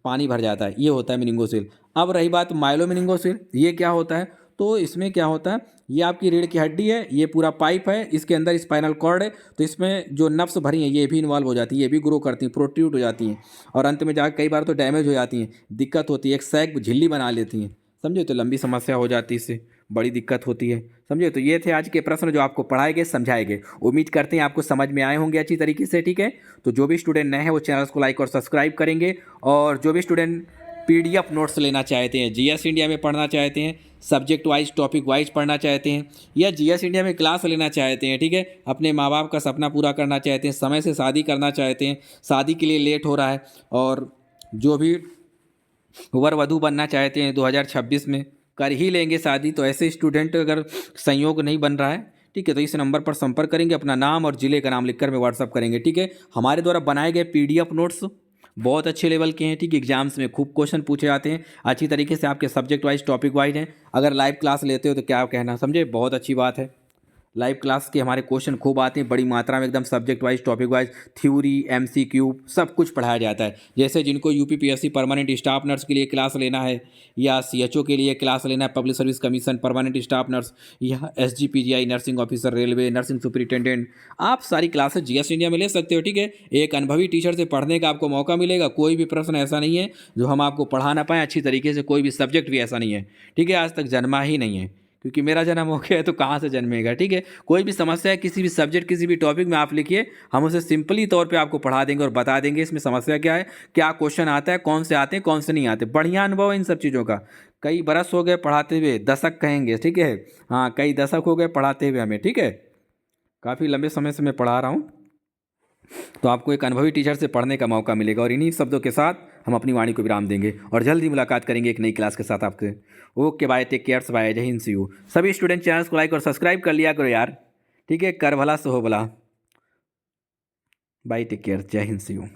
पानी भर जाता है, ये होता है मेनिंगोसील। अब रही बात माइलोमेनिंगोसील, ये क्या होता है, तो इसमें क्या होता है, ये आपकी रीढ़ की हड्डी है, ये पूरा पाइप है, इसके अंदर स्पाइनल कॉर्ड है, तो इसमें जो नर्व्स भरी हैं ये भी इन्वॉल्व हो जाती है, ये भी ग्रो करती हैं, प्रोट्रूड हो जाती हैं, और अंत में जाकर कई बार तो डैमेज हो जाती हैं, दिक्कत होती है, एक सैक झिल्ली बना लेती हैं, समझे। तो लंबी समस्या हो जाती है, इससे बड़ी दिक्कत होती है, समझे। तो ये थे आज के प्रश्न जो आपको पढ़ाए गए, समझाए गए। उम्मीद करते हैं आपको समझ में आए होंगे अच्छी तरीके से, ठीक है। तो जो भी स्टूडेंट नए हैं वो चैनल को लाइक और सब्सक्राइब करेंगे, और जो भी स्टूडेंट PDF नोट्स लेना चाहते हैं, GS इंडिया में पढ़ना चाहते हैं, सब्जेक्ट वाइज टॉपिक वाइज पढ़ना चाहते हैं, या GS इंडिया में क्लास लेना चाहते हैं, ठीक है, अपने माँ बाप का सपना पूरा करना चाहते हैं, समय से शादी करना चाहते हैं, शादी के लिए लेट हो रहा है, और जो भी वर वधू बनना चाहते हैं 2026 में, कर ही लेंगे शादी। तो ऐसे स्टूडेंट अगर संयोग नहीं बन रहा है, ठीक है, तो इस नंबर पर संपर्क करेंगे, अपना नाम और ज़िले का नाम लिखकर में व्हाट्सअप करेंगे, ठीक है। हमारे द्वारा बनाए गए PDF नोट्स बहुत अच्छे लेवल के हैं, ठीक है। एग्जाम्स में खूब क्वेश्चन पूछे जाते हैं, अच्छी तरीके से आपके सब्जेक्ट वाइज टॉपिक वाइज हैं। अगर लाइव क्लास लेते हो तो क्या कहना, समझे, बहुत अच्छी बात है। लाइव क्लास के हमारे क्वेश्चन खूब आते हैं, बड़ी मात्रा में, एकदम subject wise topic wise, theory, MCQ सब कुछ पढ़ाया जाता है। जैसे जिनको UPPSC परमानेंट स्टाफ नर्स के लिए क्लास लेना है, या CHO के लिए क्लास लेना है, public service commission permanent staff nurse, या SGPGI nursing officer, railway nursing superintendent, आप सारी क्लासेस GS इंडिया में ले सकते हो, ठीक है। एक अनुभवी टीचर से पढ़ने का आपको मौका मिलेगा। कोई भी प्रश्न ऐसा नहीं है जो हम आपको पढ़ा ना पाएँ अच्छी तरीके से, कोई भी सब्जेक्ट भी ऐसा नहीं है, ठीक है, आज तक जन्मा ही नहीं है, क्योंकि मेरा जन्म हो गया है तो कहाँ से जन्मेगा, ठीक है। कोई भी समस्या है किसी भी सब्जेक्ट, किसी भी टॉपिक में, आप लिखिए, हम उसे सिंपली तौर पे आपको पढ़ा देंगे और बता देंगे इसमें समस्या क्या है, क्या क्वेश्चन आता है, कौन से आते हैं, कौन से नहीं आते। बढ़िया अनुभव है इन सब चीज़ों का। कई बरस हो गए पढ़ाते हुए, दशक कहेंगे, ठीक है। हाँ, कई दशक हो गए पढ़ाते हुए हमें, ठीक है। काफ़ी लंबे समय से मैं पढ़ा रहा हूँ, तो आपको एक अनुभवी टीचर से पढ़ने का मौका मिलेगा। और इन्हीं शब्दों के साथ हम अपनी वाणी को विराम देंगे और जल्द ही मुलाकात करेंगे एक नई क्लास के साथ आपसे। Okay, bye, take care, bye, जय हिंद, सी यू। सभी स्टूडेंट चैनल्स को लाइक और सब्सक्राइब कर लिया करो यार, ठीक है। कर भला सो हो भला। बाय, टेक केयर, जय हिंद, सी यू।